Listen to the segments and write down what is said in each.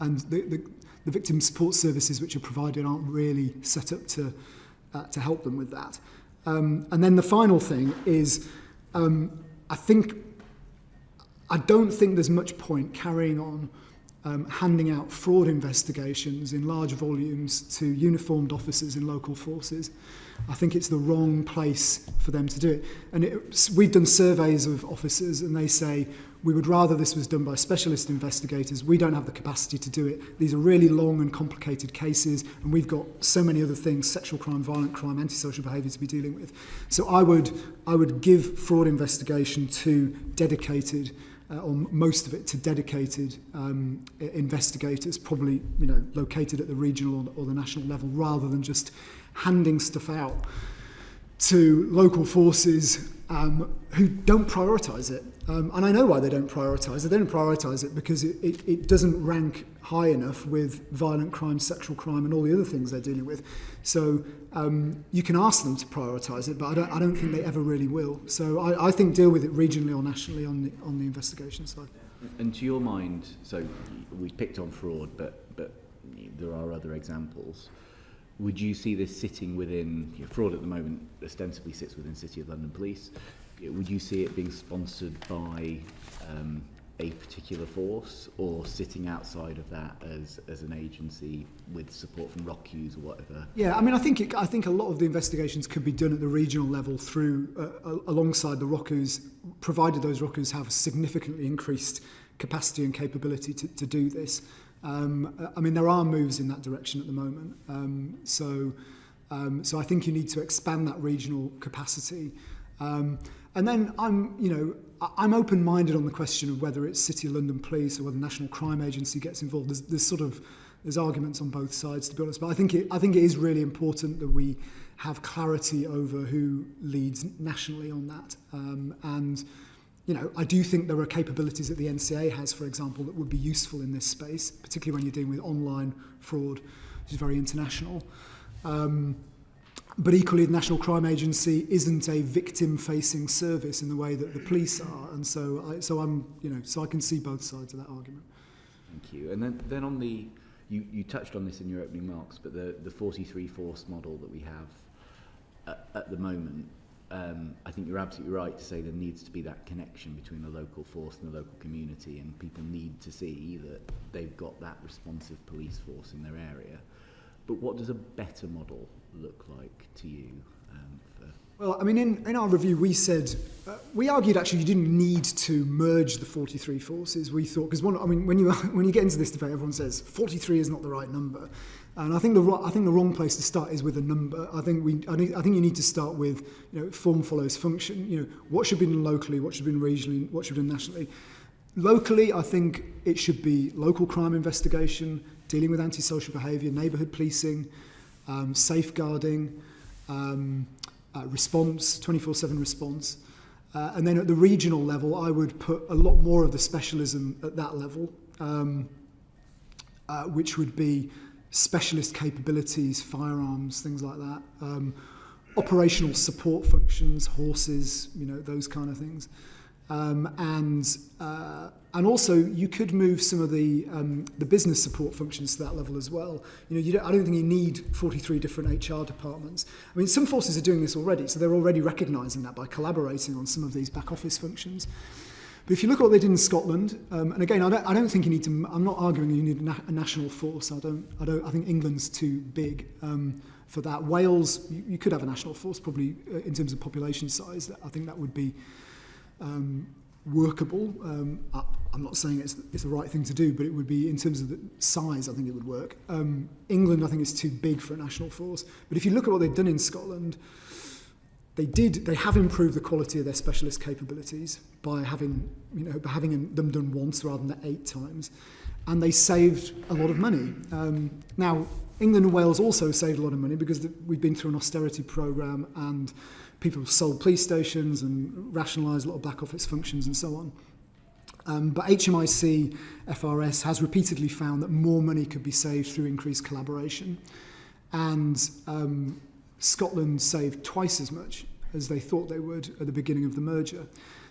and the victim support services which are provided aren't really set up to help them with that. And then the final thing is, I don't think there's much point carrying on handing out fraud investigations in large volumes to uniformed officers in local forces. I think it's the wrong place for them to do it. And we've done surveys of officers and they say, we would rather this was done by specialist investigators. We don't have the capacity to do it. These are really long and complicated cases, and we've got so many other things, sexual crime, violent crime, antisocial behaviour to be dealing with. So I would give fraud investigation to dedicated, or most of it to dedicated investigators, probably located at the regional or the national level, rather than just handing stuff out to local forces who don't prioritise it. And I know why they don't prioritise it. They don't prioritise it because it doesn't rank high enough with violent crime, sexual crime, and all the other things they're dealing with. So you can ask them to prioritise it, but I don't think they ever really will. So I think deal with it regionally or nationally on the investigation side. And to your mind, so we picked on fraud, but there are other examples. Would you see this sitting within, fraud at the moment ostensibly sits within City of London Police? Would you see it being sponsored by a particular force, or sitting outside of that as an agency with support from ROCUs or whatever? Yeah, I mean, I think a lot of the investigations could be done at the regional level through alongside the ROCUs, provided those ROCUs have a significantly increased capacity and capability to do this. I mean, there are moves in that direction at the moment. So I think you need to expand that regional capacity. And then I'm open-minded on the question of whether it's City of London Police or whether the National Crime Agency gets involved. There's arguments on both sides, to be honest. But I think it is really important that we have clarity over who leads nationally on that. And I do think there are capabilities that the NCA has, for example, that would be useful in this space, particularly when you're dealing with online fraud, which is very international. But equally, the National Crime Agency isn't a victim-facing service in the way that the police are, and so I can see both sides of that argument. Thank you. And then on the, you touched on this in your opening remarks, but the 43 force model that we have at the moment, I think you're absolutely right to say there needs to be that connection between the local force and the local community, and people need to see that they've got that responsive police force in their area. But what does a better model look like to you? Well, I mean, in our review, we said, we argued actually you didn't need to merge the 43 forces. We thought, because when you get into this debate, everyone says 43 is not the right number. And I think the wrong place to start is with a number. I think you need to start with, form follows function. What should be done locally, what should be done regionally, what should be done nationally. Locally, I think it should be local crime investigation, dealing with antisocial behaviour, neighbourhood policing, safeguarding, response, 24/7 response. And then at the regional level, I would put a lot more of the specialism at that level, which would be specialist capabilities, firearms, things like that, operational support functions, horses, those kind of things. And also you could move some of the business support functions to that level as well. I don't think you need 43 different HR departments. I mean, some forces are doing this already, so they're already recognising that by collaborating on some of these back office functions. But if you look at what they did in Scotland, and again, I don't think you need to. I'm not arguing you need a national force. I think England's too big for that. Wales, you could have a national force, probably in terms of population size. I think that would be workable. I'm not saying it's the right thing to do, but it would be, in terms of the size, I think it would work. England, I think, is too big for a national force. But if you look at what they've done in Scotland, they have improved the quality of their specialist capabilities by having them done once rather than 8 times, and they saved a lot of money. Now, England and Wales also saved a lot of money because we've been through an austerity programme and people have sold police stations and rationalised a lot of back office functions and so on. But HMIC FRS has repeatedly found that more money could be saved through increased collaboration. And Scotland saved twice as much as they thought they would at the beginning of the merger.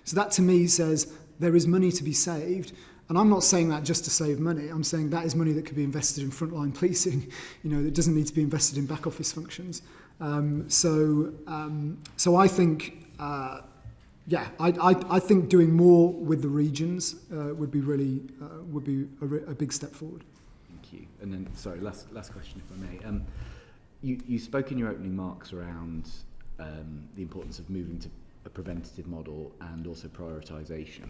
So that to me says there is money to be saved. And I'm not saying that just to save money. I'm saying that is money that could be invested in frontline policing. That doesn't need to be invested in back office functions. So I think, I think doing more with the regions would be a big step forward. Thank you. And then, sorry, last question, if I may. You spoke in your opening remarks around the importance of moving to a preventative model and also prioritisation.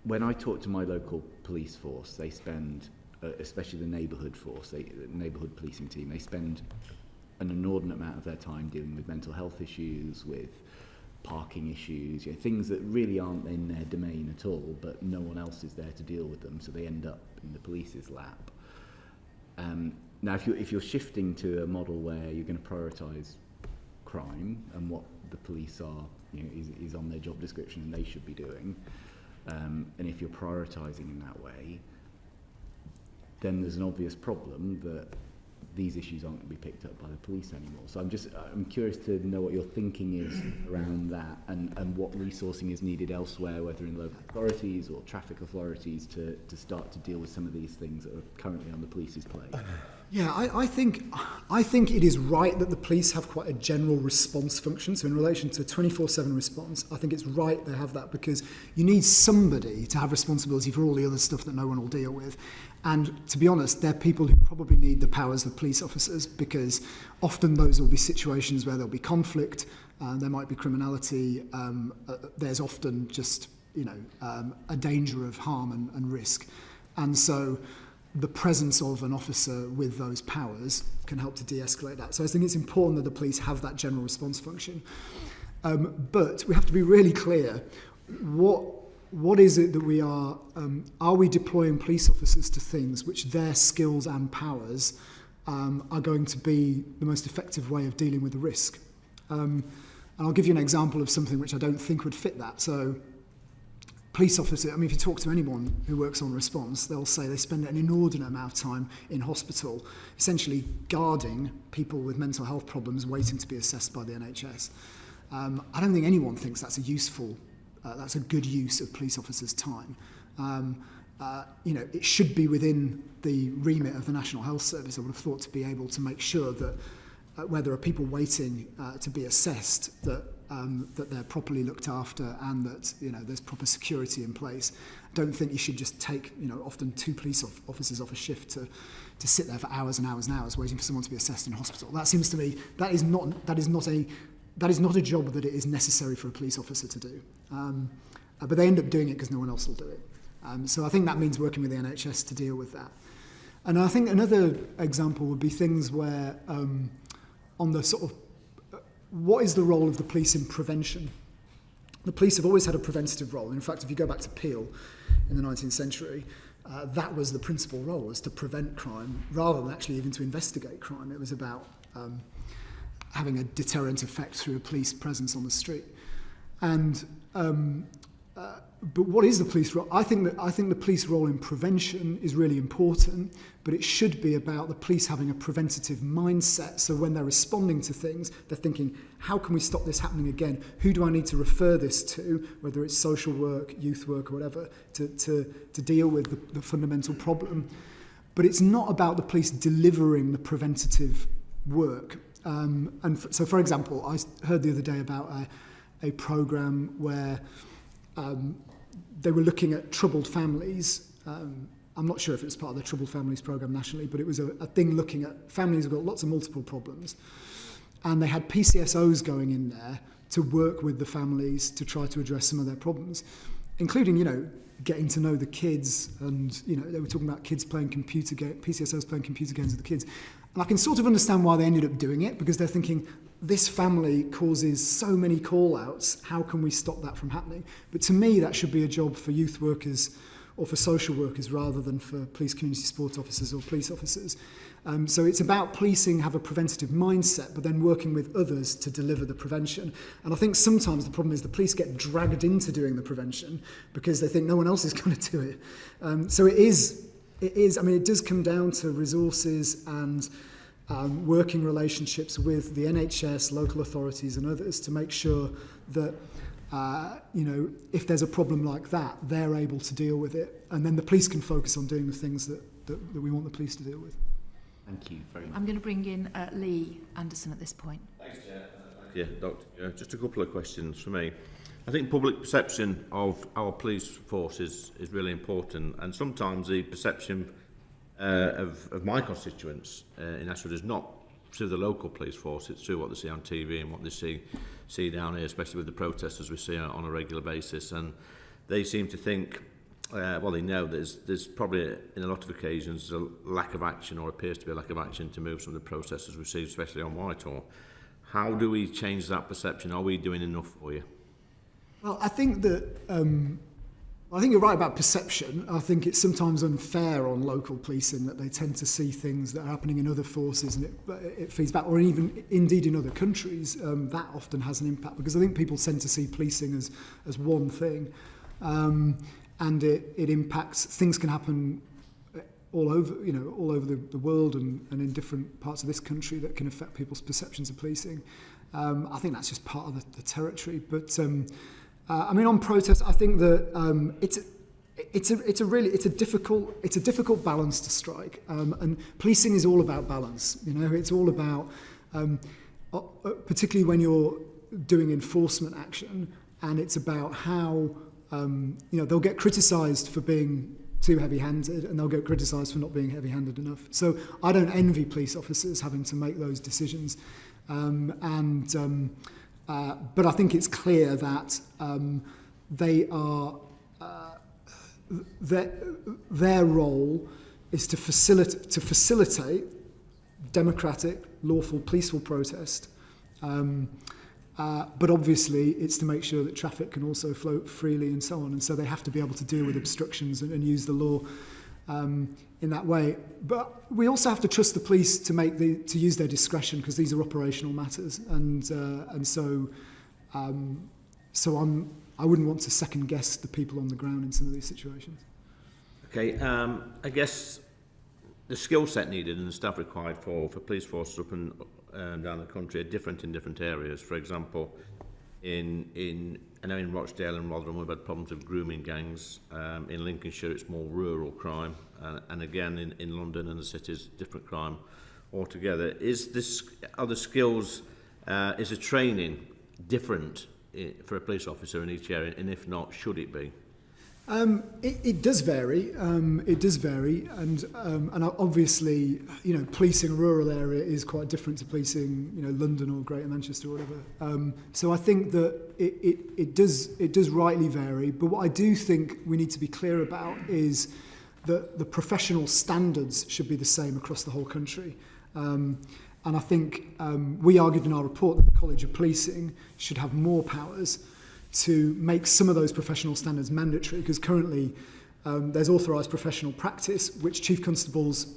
When I talk to my local police force, they spend, especially the neighbourhood force, the neighbourhood policing team, they spend an inordinate amount of their time dealing with mental health issues, with parking issues, things that really aren't in their domain at all, but no one else is there to deal with them, so they end up in the police's lap. Now, if you're shifting to a model where you're going to prioritise crime and what the police are, is on their job description and they should be doing, and if you're prioritising in that way, then there's an obvious problem that these issues aren't going to be picked up by the police anymore. So I'm curious to know what your thinking is around that, and what resourcing is needed elsewhere, whether in local authorities or traffic authorities, to start to deal with some of these things that are currently on the police's plate. Yeah, I think it is right that the police have quite a general response function. So in relation to 24/7 response, I think it's right they have that, because you need somebody to have responsibility for all the other stuff that no one will deal with. And to be honest, they're people who probably need the powers of police officers, because often those will be situations where there'll be conflict, there might be criminality, there's often just a danger of harm and risk. And so the presence of an officer with those powers can help to de-escalate that. So I think it's important that the police have that general response function. But we have to be really clear, what is it that we are we deploying police officers to things which their skills and powers are going to be the most effective way of dealing with the risk? And I'll give you an example of something which I don't think would fit that. So police officer, if you talk to anyone who works on response, they'll say they spend an inordinate amount of time in hospital, essentially guarding people with mental health problems waiting to be assessed by the NHS. I don't think anyone thinks that's a good use of police officers' time. It should be within the remit of the National Health Service, I would have thought, to be able to make sure that where there are people waiting to be assessed, that they're properly looked after and that there's proper security in place. I don't think you should just take often 2 police officers off a shift to sit there for hours and hours and hours waiting for someone to be assessed in hospital. That seems to me that is not a job that it is necessary for a police officer to do. But they end up doing it because no one else will do it. So I think that means working with the NHS to deal with that. And I think another example would be things where on the sort of what is the role of the police in prevention? The police have always had a preventative role. In fact, if you go back to Peel in the 19th century, that was the principal role, was to prevent crime rather than actually even to investigate crime. It was about having a deterrent effect through a police presence on the street. And but what is the police role? I think the police role in prevention is really important, but it should be about the police having a preventative mindset. So when they're responding to things, they're thinking, how can we stop this happening again? Who do I need to refer this to, whether it's social work, youth work, or whatever, to deal with the fundamental problem? But it's not about the police delivering the preventative work. So, for example, I heard the other day about a programme where they were looking at troubled families. I'm not sure if it was part of the Troubled Families programme nationally, but it was a thing looking at families who've got lots of multiple problems. And they had PCSOs going in there to work with the families to try to address some of their problems, including, getting to know the kids. And, they were talking about kids playing computer games, PCSOs playing computer games with the kids. And I can sort of understand why they ended up doing it, because they're thinking, this family causes so many call-outs, how can we stop that from happening? But to me, that should be a job for youth workers or for social workers rather than for police community support officers or police officers. So it's about policing have a preventative mindset, but then working with others to deliver the prevention. And I think sometimes the problem is the police get dragged into doing the prevention because they think no one else is going to do it. So it does come down to resources and working relationships with the NHS, local authorities and others to make sure that if there's a problem like that, they're able to deal with it, and then the police can focus on doing the things that we want the police to deal with. Thank you very much. I'm going to bring in Lee Anderson at this point. Thanks, Chair. Yeah, Doctor. Just a couple of questions for me. I think public perception of our police force is really important, and sometimes the perception of my constituents in Ashford is not through the local police force, it's through what they see on TV and what they see down here, especially with the protesters we see on a regular basis. And they seem to think, they know there's probably, in a lot of occasions, a lack of action, or appears to be a lack of action, to move some of the protesters we see, especially on Whitehall. How do we change that perception? Are we doing enough for you? Well, I think that I think you're right about perception. I think it's sometimes unfair on local policing that they tend to see things that are happening in other forces and it feeds back, or even indeed in other countries. That often has an impact, because I think people tend to see policing as one thing, and it impacts. Things can happen all over the world and in different parts of this country that can affect people's perceptions of policing. I think that's just part of the territory. But on protests, I think that it's a difficult balance to strike. And policing is all about balance. It's all about, particularly when you're doing enforcement action, and it's about how they'll get criticised for being too heavy-handed, and they'll get criticised for not being heavy-handed enough. So I don't envy police officers having to make those decisions. But I think it's clear that they are their role is to facilitate democratic, lawful, peaceful protest. But obviously, it's to make sure that traffic can also flow freely and so on. And so they have to be able to deal with obstructions and use the law in that way. But we also have to trust the police to use their discretion, because these are operational matters. And so I wouldn't want to second guess the people on the ground in some of these situations. Okay, I guess the skill set needed and the staff required for police forces up and down the country are different in different areas. For example, in Rochdale and Rotherham we've had problems with grooming gangs. In Lincolnshire it's more rural crime, and again in London and the cities, different crime altogether. Is the training different for a police officer in each area, and if not, should it be? It does vary. And obviously, policing a rural area is quite different to policing, London or Greater Manchester or whatever. So I think that it does rightly vary. But what I do think we need to be clear about is that the professional standards should be the same across the whole country. And I think we argued in our report that the College of Policing should have more powers to make some of those professional standards mandatory, because currently there's authorised professional practice, which chief constables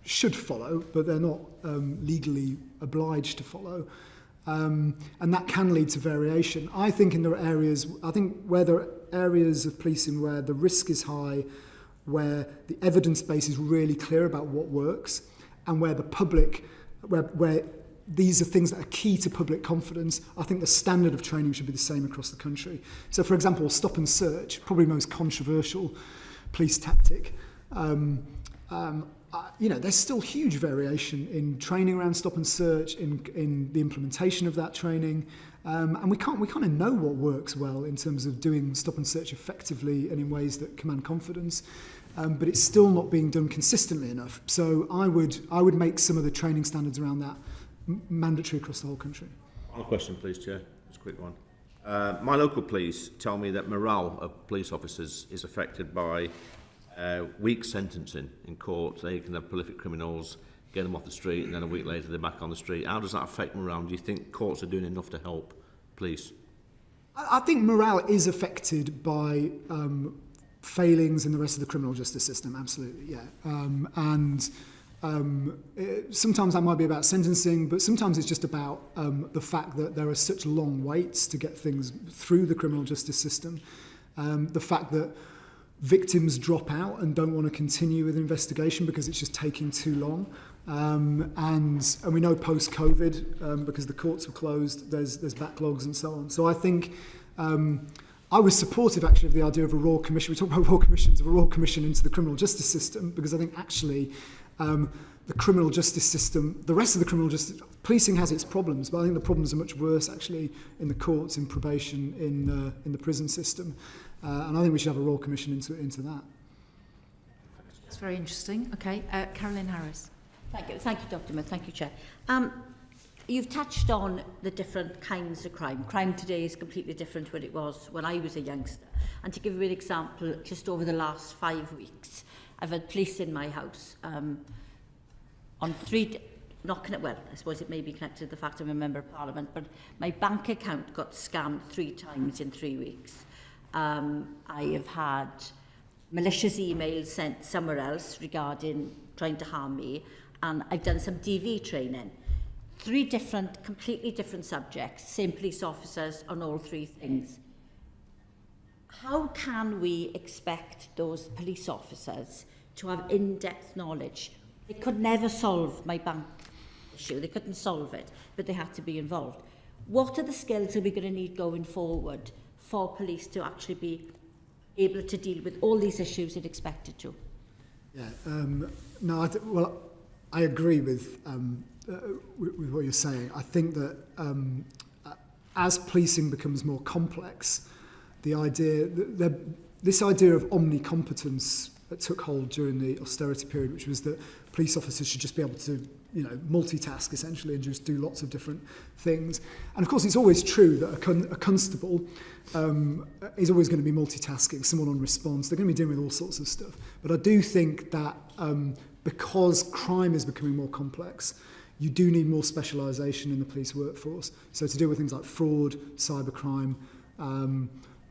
should follow, but they're not legally obliged to follow. And that can lead to variation. I think where there are areas of policing where the risk is high, where the evidence base is really clear about what works, and where the public, where these are things that are key to public confidence, I think the standard of training should be the same across the country. So, for example, stop and search, probably the most controversial police tactic. There's still huge variation in training around stop and search, in the implementation of that training, and we kind of know what works well in terms of doing stop and search effectively and in ways that command confidence. But it's still not being done consistently enough. So I would make some of the training standards around that mandatory across the whole country. One question, please, Chair. Just a quick one. My local police tell me that morale of police officers is affected by weak sentencing in court. They can have prolific criminals, get them off the street, and then a week later they're back on the street. How does that affect morale? Do you think courts are doing enough to help police? I think morale is affected by failings in the rest of the criminal justice system, absolutely, yeah. Sometimes that might be about sentencing, but sometimes it's just about the fact that there are such long waits to get things through the criminal justice system. The fact that victims drop out and don't want to continue with investigation because it's just taking too long. And we know post-COVID, because the courts were closed, there's backlogs and so on. So I think I was supportive actually of the idea of a royal commission. We talk about royal commissions, of a royal commission into the criminal justice system, because I think actually the criminal justice system, the rest of the criminal justice, policing has its problems, but I think the problems are much worse actually in the courts, in probation, in the prison system. And I think we should have a royal commission into that. That's very interesting. Okay, Caroline Harris. Thank you, Dr. Smith. Thank you, Chair. You've touched on the different kinds of crime. Crime today is completely different to what it was when I was a youngster. And to give you an example, just over the last 5 weeks, I've had police in my house on knocking at, well, I suppose it may be connected to the fact I'm a member of Parliament, but my bank account got scammed 3 times in 3 weeks. I have had malicious emails sent somewhere else regarding trying to harm me, and I've done some DV training. 3 completely different subjects, same police officers on all 3 things. How can we expect those police officers to have in-depth knowledge? They could never solve my bank issue, they couldn't solve it, but they had to be involved. What are the skills that we're going to need going forward for police to actually be able to deal with all these issues they're expected to? Yeah, no, I agree with what you're saying. I think that as policing becomes more complex, this idea of omnicompetence that took hold during the austerity period, which was that police officers should just be able to, multitask essentially and just do lots of different things. And of course, it's always true that a constable is always going to be multitasking, someone on response. They're going to be dealing with all sorts of stuff. But I do think that because crime is becoming more complex, you do need more specialisation in the police workforce. So to deal with things like fraud, cybercrime,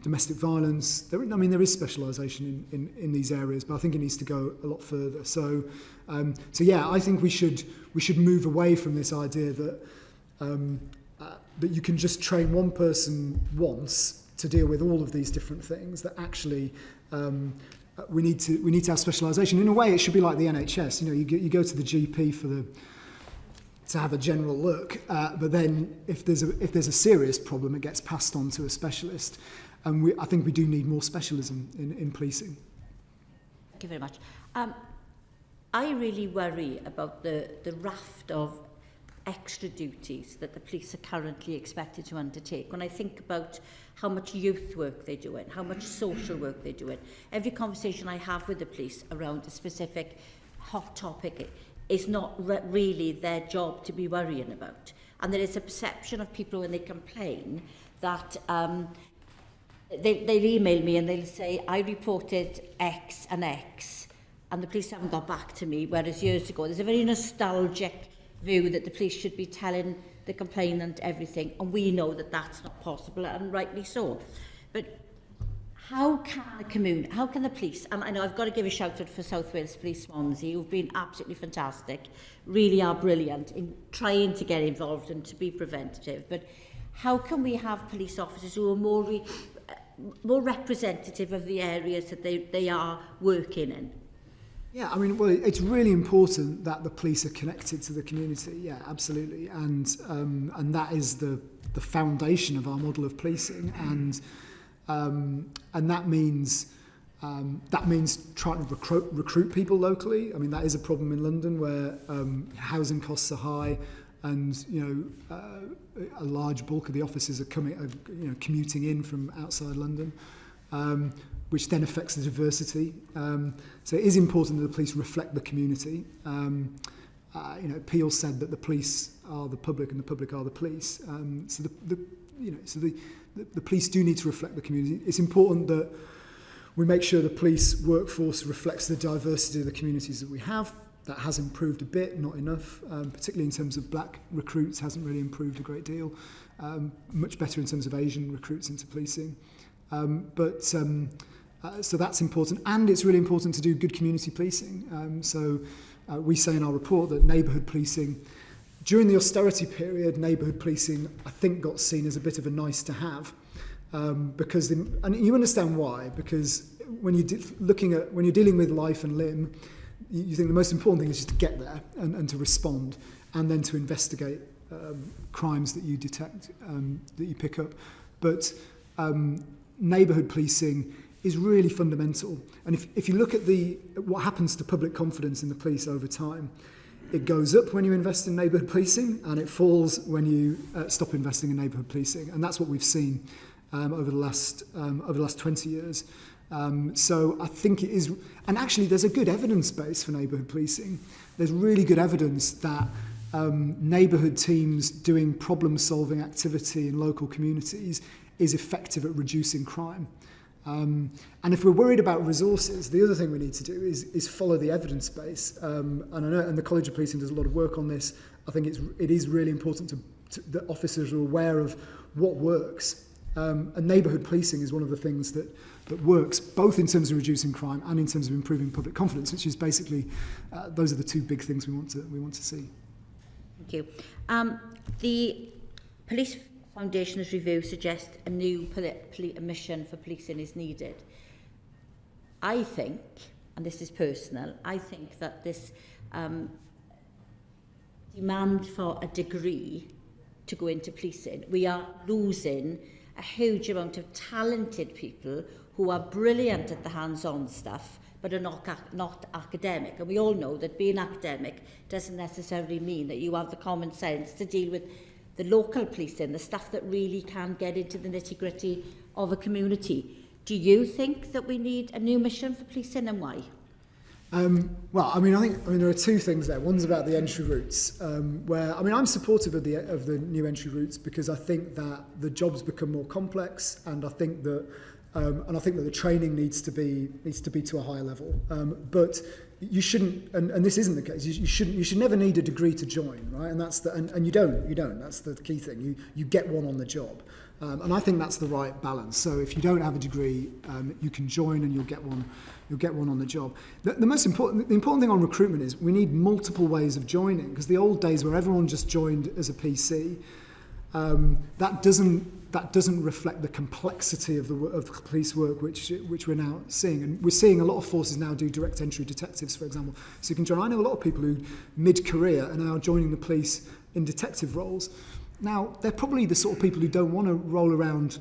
domestic violence, there is specialisation in these areas, but I think it needs to go a lot further. So yeah, I think we should move away from this idea that that you can just train one person once to deal with all of these different things. That actually we need to have specialisation. In a way, it should be like the NHS. You go to the GP to have a general look, but then if there's a serious problem, it gets passed on to a specialist. And I think we do need more specialism in policing. Thank you very much. I really worry about the raft of extra duties that the police are currently expected to undertake. When I think about how much youth work they're doing, how much social work they're doing, every conversation I have with the police around a specific hot topic is not really their job to be worrying about. And there is a perception of people when they complain that they'll email me and they'll say, I reported X and X, and the police haven't got back to me, whereas years ago, there's a very nostalgic view that the police should be telling the complainant everything, and we know that that's not possible, and rightly so. But how can the police, and I know I've got to give a shout out for South Wales Police Swansea, who've been absolutely fantastic, really are brilliant in trying to get involved and to be preventative, but how can we have police officers who are more representative of the areas that they are working in? Yeah, it's really important that the police are connected to the community. Yeah, absolutely, and that is the foundation of our model of policing, and that means trying to recruit people locally. That is a problem in London where housing costs are high, and a large bulk of the officers are commuting in from outside London, which then affects the diversity. So it is important that the police reflect the community. Peel said that the police are the public and the public are the police. So the police do need to reflect the community. It's important that we make sure the police workforce reflects the diversity of the communities that we have. That has improved a bit, not enough, particularly in terms of black recruits, hasn't really improved a great deal. Much better in terms of Asian recruits into policing. So that's important, and it's really important to do good community policing. So we say in our report that neighbourhood policing, during the austerity period, neighbourhood policing, I think, got seen as a bit of a nice to have, because, and you understand why, because when you're dealing with life and limb, you think the most important thing is just to get there and to respond, and then to investigate crimes that you detect, that you pick up. But neighbourhood policing is really fundamental. And if you look at what happens to public confidence in the police over time, it goes up when you invest in neighbourhood policing, and it falls when you stop investing in neighbourhood policing. And that's what we've seen over the last 20 years. So I think it is, and actually there's a good evidence base for neighbourhood policing. There's really good evidence that neighbourhood teams doing problem-solving activity in local communities is effective at reducing crime. And if we're worried about resources, the other thing we need to do is follow the evidence base. And I know, and the College of Policing does a lot of work on this. I think it is really important that officers are aware of what works. And neighbourhood policing is one of the things that works, both in terms of reducing crime and in terms of improving public confidence, which is basically those are the two big things we want to see. Thank you. The Police Foundation's review suggests a new mission for policing is needed. I think, and this is personal, I think that this demand for a degree to go into policing, we are losing a huge amount of talented people who are brilliant at the hands-on stuff but are not academic. And we all know that being academic doesn't necessarily mean that you have the common sense to deal with the local policing, the stuff that really can get into the nitty-gritty of a community. Do you think that we need a new mission for policing, and why? Well, I think there are two things there. One's about the entry routes, where I'm supportive of the new entry routes because I think that the jobs become more complex, and I think that the training needs to be to a higher level. But you shouldn't, and this isn't the case. You should never need a degree to join, right? And that's and you don't. That's the key thing. You get one on the job, and I think that's the right balance. So if you don't have a degree, you can join and you'll get one. You'll get one on the job. The important thing on recruitment is we need multiple ways of joining, because the old days where everyone just joined as a PC, that doesn't reflect the complexity of the police work which we're now seeing. And we're seeing a lot of forces now do direct entry detectives, for example. So you can join. I know a lot of people who mid-career are now joining the police in detective roles. Now, they're probably the sort of people who don't want to roll around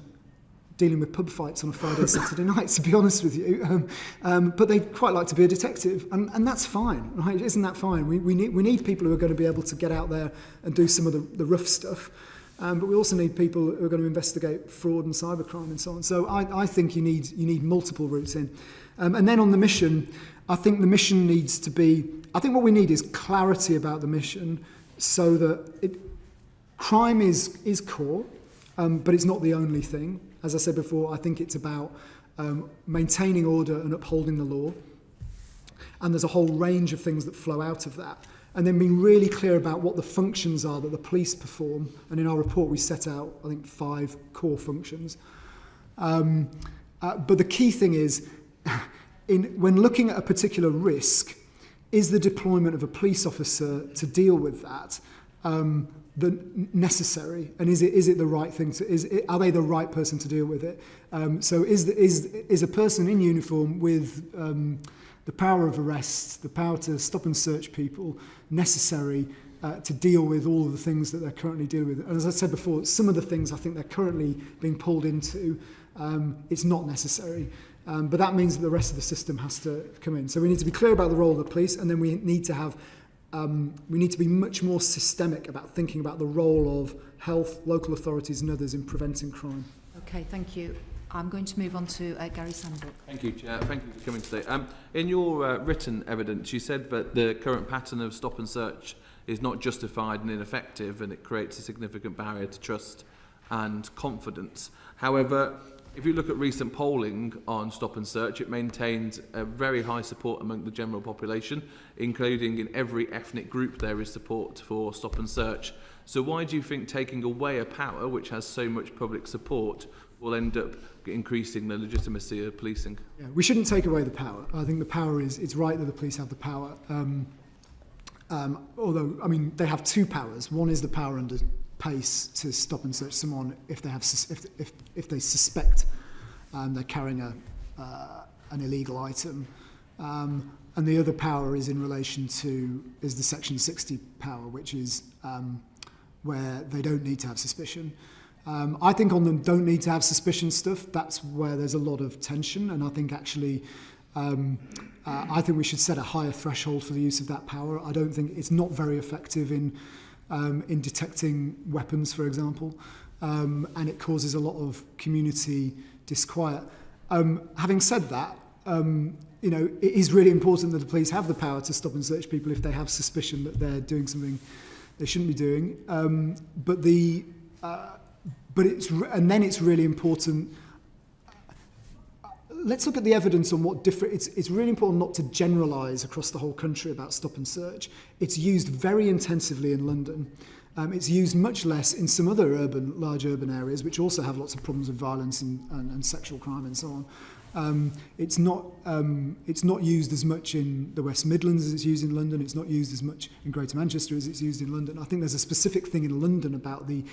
dealing with pub fights on a Friday, Saturday night, to be honest with you. But they'd quite like to be a detective, and that's fine, right? Isn't that fine? We need people who are going to be able to get out there and do some of the rough stuff. But we also need people who are going to investigate fraud and cybercrime and so on. So I think you need multiple routes in. And then on the mission, I think the mission needs to be... I think what we need is clarity about the mission so that crime is core, but it's not the only thing. As I said before, I think it's about maintaining order and upholding the law. And there's a whole range of things that flow out of that. And then being really clear about what the functions are that the police perform. And in our report, we set out, I think, 5 core functions. But the key thing is, when looking at a particular risk, is the deployment of a police officer to deal with that necessary, and is it the right thing are they the right person to deal with it? So is a person in uniform with the power of arrest, the power to stop and search people, necessary to deal with all of the things that they're currently dealing with? And as I said before, some of the things I think they're currently being pulled into, it's not necessary. But that means that the rest of the system has to come in. So we need to be clear about the role of the police, and then we need to be much more systemic about thinking about the role of health, local authorities and others in preventing crime. Okay, thank you. I'm going to move on to Gary Sandbrook. Thank you, Chair. Thank you for coming today. In your written evidence, you said that the current pattern of stop and search is not justified and ineffective, and it creates a significant barrier to trust and confidence. However, if you look at recent polling on stop and search, it maintains a very high support among the general population, including in every ethnic group there is support for stop and search. So why do you think taking away a power which has so much public support will end up increasing the legitimacy of policing? Yeah, we shouldn't take away the power. I think the power it's right that the police have the power. Although, they have 2 powers. One is the power under PACE to stop and search someone if they suspect they're carrying an illegal item, and the other power is in relation to the Section 60 power, which is where they don't need to have suspicion. I think on them don't need to have suspicion stuff. That's where there's a lot of tension, and I think actually I think we should set a higher threshold for the use of that power. I don't think it's not very effective in detecting weapons, for example, and it causes a lot of community disquiet. Having said that, you know, it is really important that the police have the power to stop and search people if they have suspicion that they're doing something they shouldn't be doing. But it's really important. Let's look at the evidence on what different. It's really important not to generalise across the whole country about stop and search. It's used very intensively in London. It's used much less in some other large urban areas, which also have lots of problems with violence and sexual crime and so on. It's not used as much in the West Midlands as it's used in London. It's not used as much in Greater Manchester as it's used in London. I think there's a specific thing in London about the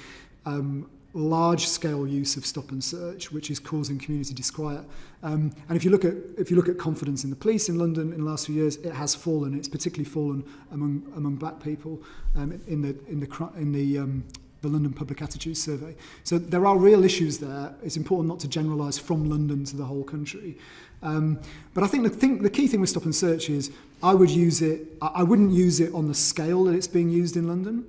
large-scale use of stop and search, which is causing community disquiet. And if you look at confidence in the police in London in the last few years, it has fallen. It's particularly fallen among black people in the London Public Attitudes Survey. So there are real issues there. It's important not to generalise from London to the whole country. But I think the key thing with stop and search is I wouldn't use it on the scale that it's being used in London.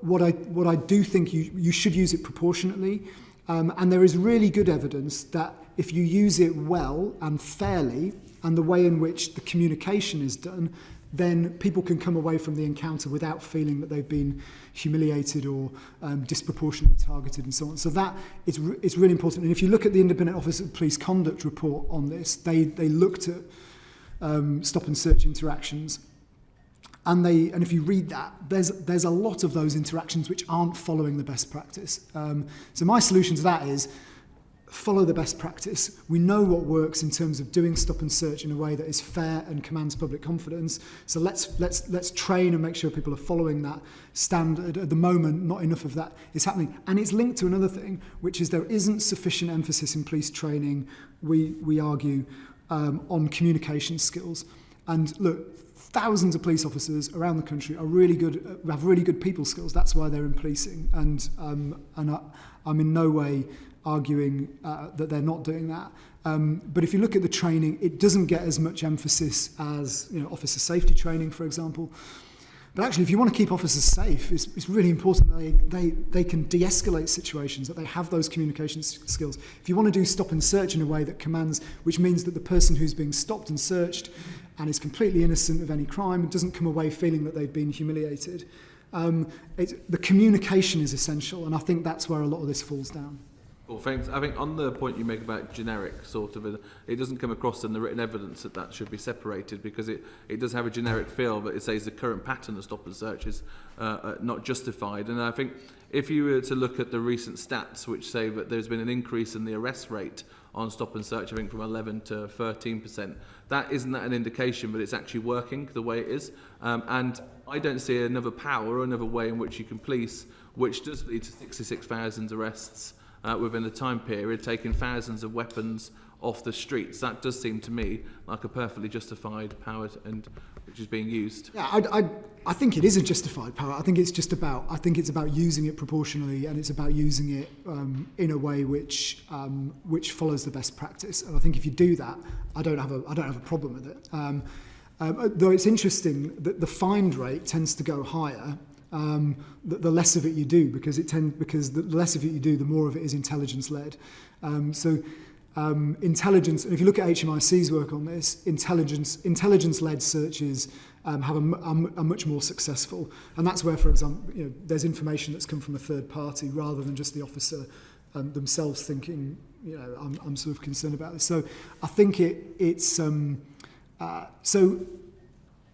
What I do think you should use it proportionately, and there is really good evidence that if you use it well and fairly, and the way in which the communication is done, then people can come away from the encounter without feeling that they've been humiliated or disproportionately targeted and so on. So that it's really important. And if you look at the Independent Office of Police Conduct report on this, they looked at stop and search interactions. And if you read that, there's a lot of those interactions which aren't following the best practice. So my solution to that is follow the best practice. We know what works in terms of doing stop and search in a way that is fair and commands public confidence. So let's train and make sure people are following that standard. At the moment, not enough of that is happening. And it's linked to another thing, which is there isn't sufficient emphasis in police training, we argue, on communication skills. And look, thousands of police officers around the country have really good people skills. That's why they're in policing. And I'm in no way arguing that they're not doing that. But if you look at the training, it doesn't get as much emphasis as officer safety training, for example. But actually, if you want to keep officers safe, it's really important that they can de-escalate situations, that they have those communication skills. If you want to do stop and search in a way that commands, which means that the person who's being stopped and searched and is completely innocent of any crime doesn't come away feeling that they've been humiliated, the communication is essential, and I think that's where a lot of this falls down. Well, thanks. I think on the point you make about generic sort of, it doesn't come across in the written evidence that should be separated, because it does have a generic feel, but it says the current pattern of stop and search is not justified. And I think if you were to look at the recent stats, which say that there's been an increase in the arrest rate on stop and search, I think from 11 to 13%, that isn't an indication that it's actually working the way it is. And I don't see another power or another way in which you can police, which does lead to 66,000 arrests within a time period, taking thousands of weapons off the streets. That does seem to me like a perfectly justified power, and which is being used. Yeah, I think it is a justified power. I think it's about using it proportionally, and it's about using it in a way which follows the best practice. And I think if you do that, I don't have a problem with it. Though it's interesting that the find rate tends to go higher. The less of it you do, because the less of it you do, the more of it is intelligence-led. Intelligence, and if you look at HMIC's work on this, intelligence-led searches are much more successful, and that's where, for example, there's information that's come from a third party rather than just the officer themselves thinking, I'm sort of concerned about this. So I think it's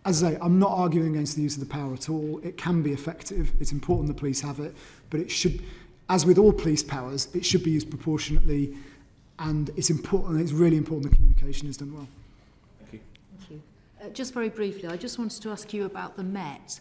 as I say, I'm not arguing against the use of the power at all. It can be effective. It's important the police have it, but it should, as with all police powers, it should be used proportionately, and it's important. It's really important the communication is done well. Thank you. Thank you. Just very briefly, I just wanted to ask you about the Met.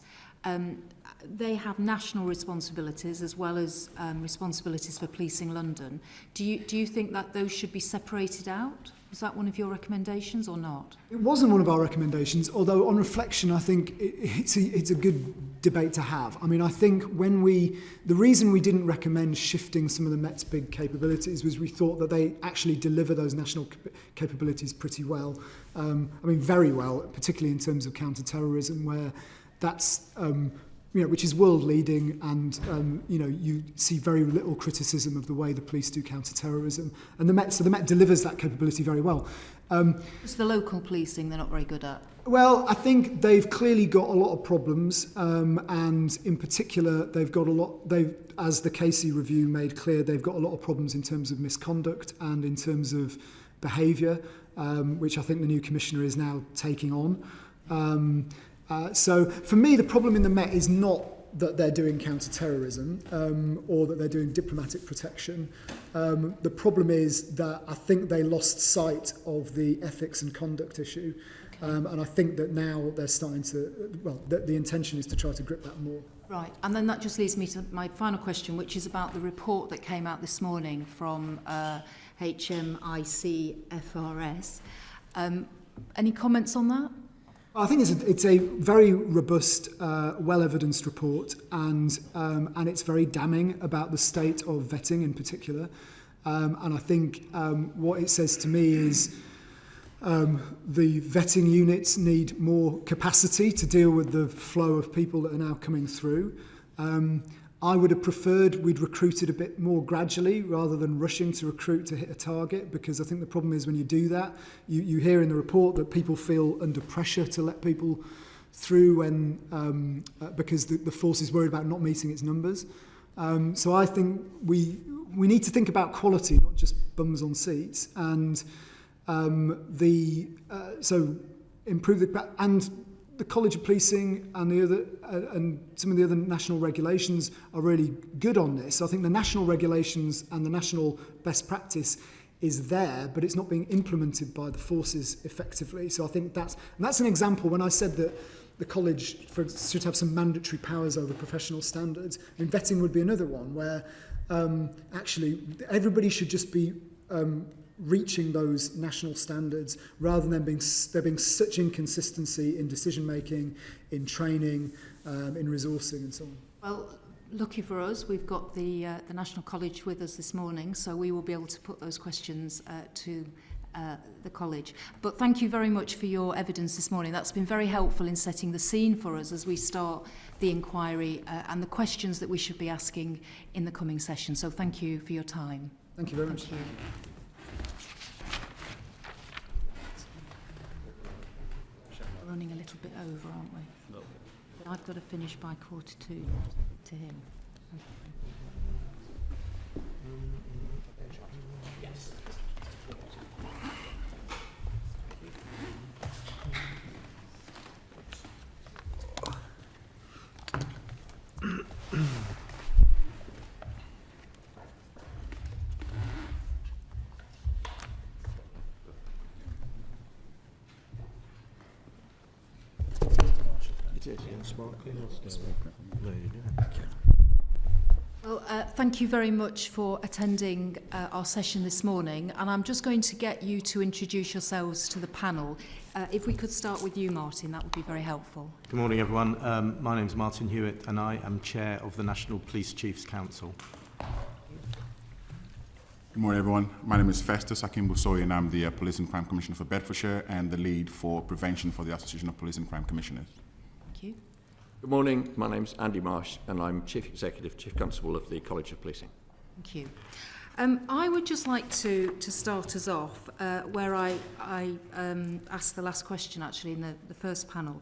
they have national responsibilities as well as responsibilities for policing London. Do you think that those should be separated out? Was that one of your recommendations or not? It wasn't one of our recommendations, although on reflection, I think it's a good debate to have. I mean, I think the reason we didn't recommend shifting some of the Met's big capabilities was we thought that they actually deliver those national capabilities pretty well. I mean, very well, particularly in terms of counter-terrorism, where that's which is world leading, and you see very little criticism of the way the police do counter-terrorism, and the Met delivers that capability very well. It's the local policing they're not very good at. Well, I think they've clearly got a lot of problems, and in particular, they've got a lot. As the Casey review made clear, they've got a lot of problems in terms of misconduct and in terms of behaviour, which I think the new commissioner is now taking on. So for me, the problem in the Met is not that they're doing counter-terrorism or that they're doing diplomatic protection. The problem is that I think they lost sight of the ethics and conduct issue. And I think that now they're starting to, the intention is to try to grip that more. Right, and then that just leads me to my final question, which is about the report that came out this morning from HMIC FRS. Any comments on that? I think it's a very robust, well-evidenced report, and it's very damning about the state of vetting in particular. And I think what it says to me is the vetting units need more capacity to deal with the flow of people that are now coming through. I would have preferred we'd recruited a bit more gradually rather than rushing to recruit to hit a target, because I think the problem is when you do that, you hear in the report that people feel under pressure to let people through when because the force is worried about not meeting its numbers. So I think we need to think about quality, not just bums on seats, and so improve the College of Policing and some of the other national regulations are really good on this. So I think the national regulations and the national best practice is there, but it's not being implemented by the forces effectively. So I think that's an example. When I said that the college should have some mandatory powers over professional standards, I mean, vetting would be another one where actually everybody should just be reaching those national standards rather than there being such inconsistency in decision making, in training, in resourcing and so on. Well, lucky for us, we've got the National College with us this morning, so we will be able to put those questions to the college. But thank you very much for your evidence this morning. That's been very helpful in setting the scene for us as we start the inquiry and the questions that we should be asking in the coming session. So thank you for your time. Thank you very much. Thank you. We're running a little bit over, aren't we? No. But I've got to finish by 1:45 to him. Yes. Well, thank you very much for attending our session this morning, and I'm just going to get you to introduce yourselves to the panel. If we could start with you, Martin, that would be very helpful. Good morning, everyone. My name is Martin Hewitt, and I am Chair of the National Police Chiefs Council. Good morning, everyone. My name is Festus Akimbusoy, and I'm the Police and Crime Commissioner for Bedfordshire and the lead for prevention for the Association of Police and Crime Commissioners. Thank you. Good morning. My name's Andy Marsh, and I'm Chief Executive, Chief Constable of the College of Policing. Thank you. I would just like to start us off where I asked the last question, actually, in the first panel.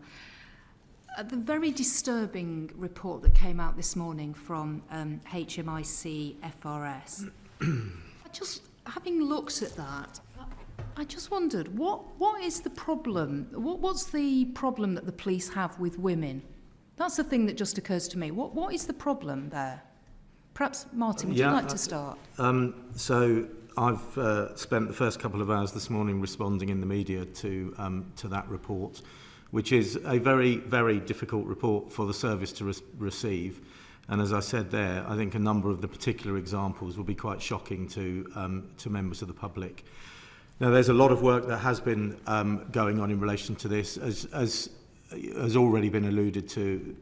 The very disturbing report that came out this morning from HMIC FRS, just having looked at that, I just wondered, what is the problem? What's the problem that the police have with women? That's the thing that just occurs to me. What is the problem there? Perhaps, Martin, would you like to start? So I've spent the first couple of hours this morning responding in the media to that report. which is a very, very difficult report for the service to receive. And as I said there, I think a number of the particular examples will be quite shocking to members of the public. Now, there's a lot of work that has been going on in relation to this. As has already been alluded to,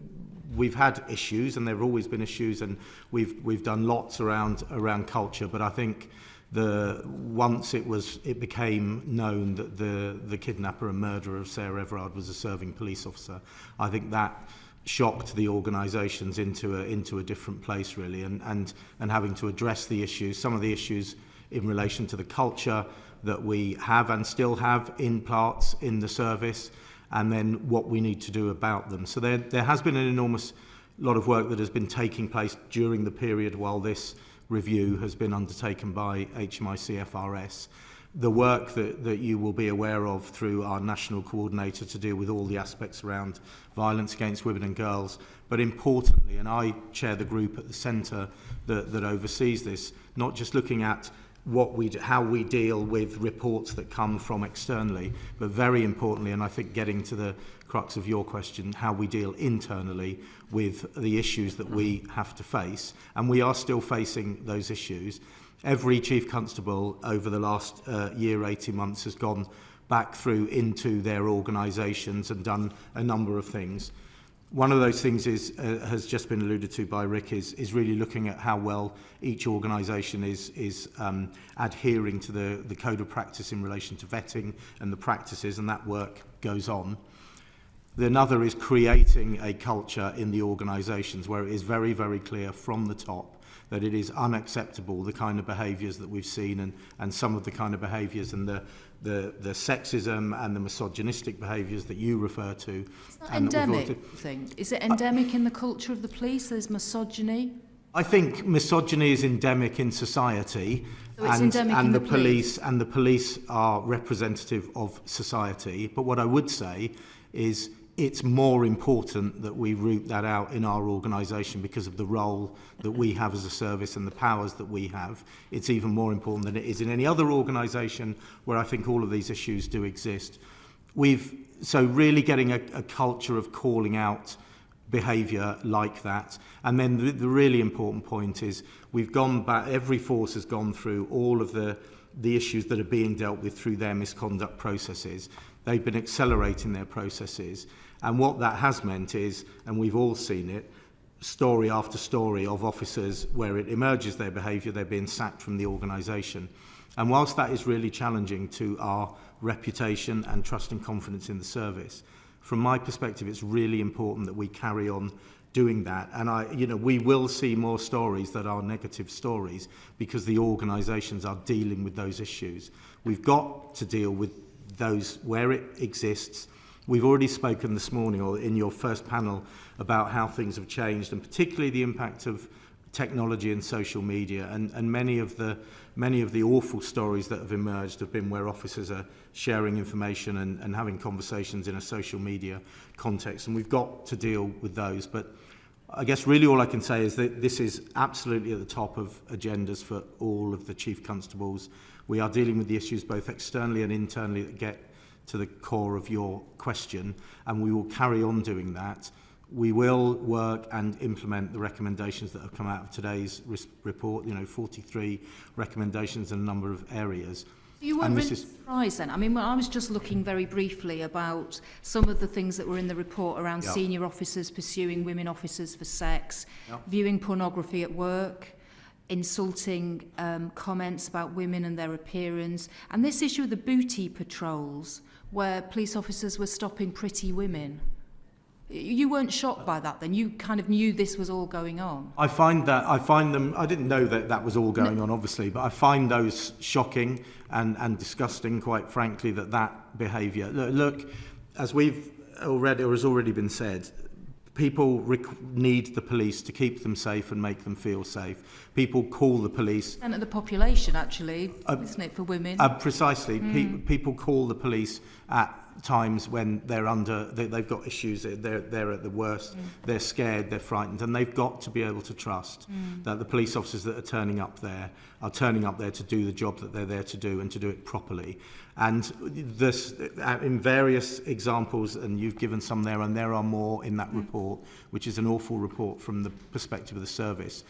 we've had issues, and there have always been issues, and we've done lots around culture. But I think once it became known that the kidnapper and murderer of Sarah Everard was a serving police officer, I think that shocked the organisations into a different place, really, and having to address the issues, some of the issues in relation to the culture that we have and still have in parts in the service, and then what we need to do about them. So there has been an enormous lot of work that has been taking place during the period while this review has been undertaken by HMICFRS. The work that you will be aware of through our national coordinator to deal with all the aspects around violence against women and girls, but importantly, and I chair the group at the centre that oversees this, not just looking at how we deal with reports that come from externally, but very importantly, and I think getting to the crux of your question, how we deal internally with the issues that we have to face. And we are still facing those issues. Every Chief Constable over the last year, 18 months, has gone back through into their organisations and done a number of things. One of those things has just been alluded to by Rick, is really looking at how well each organisation is adhering to the code of practice in relation to vetting and the practices, and that work goes on. Another is creating a culture in the organisations where it is very, very clear from the top that it is unacceptable, the kind of behaviours that we've seen, and some of the kind of behaviours and the sexism and the misogynistic behaviours that you refer to. It's not endemic thing. Is it endemic in the culture of the police? There's misogyny? I think misogyny is endemic in society, so it's endemic in the police, and the police are representative of society. But what I would say is it's more important that we root that out in our organisation because of the role that we have as a service and the powers that we have. It's even more important than it is in any other organisation where I think all of these issues do exist. So really getting a culture of calling out behaviour like that. And then the really important point is we've gone back, every force has gone through all of the issues that are being dealt with through their misconduct processes. They've been accelerating their processes. And what that has meant is, and we've all seen it, story after story of officers where it emerges their behaviour, they're being sacked from the organisation. And whilst that is really challenging to our reputation and trust and confidence in the service, from my perspective, it's really important that we carry on doing that. And we will see more stories that are negative stories because the organisations are dealing with those issues. We've got to deal with those where it exists. We've already spoken this morning, or in your first panel, about how things have changed, and particularly the impact of technology and social media. And many of the awful stories that have emerged have been where officers are sharing information and having conversations in a social media context. And we've got to deal with those. But I guess really all I can say is that this is absolutely at the top of agendas for all of the Chief Constables. We are dealing with the issues both externally and internally that get to the core of your question, and we will carry on doing that. We will work and implement the recommendations that have come out of today's report, 43 recommendations in a number of areas. You weren't really surprised then? I mean, I was just looking very briefly about some of the things that were in the report around senior officers pursuing women officers for sex, viewing pornography at work, insulting comments about women and their appearance, and this issue of the booty patrols where police officers were stopping pretty women. You weren't shocked by that then? You kind of knew this was all going on? I didn't know that was all going on, obviously, but I find those shocking and disgusting, quite frankly, that behaviour. Look, as has already been said, people need the police to keep them safe and make them feel safe. People call the police... And of the population, actually, isn't it, for women? Precisely. People call the police at times when they've got issues, they're at the worst, they're scared, they're frightened, and they've got to be able to trust that the police officers that are turning up there to do the job that they're there to do and to do it properly. And this, in various examples, and you've given some there, and there are more in that report, which is an awful report from the perspective of the service.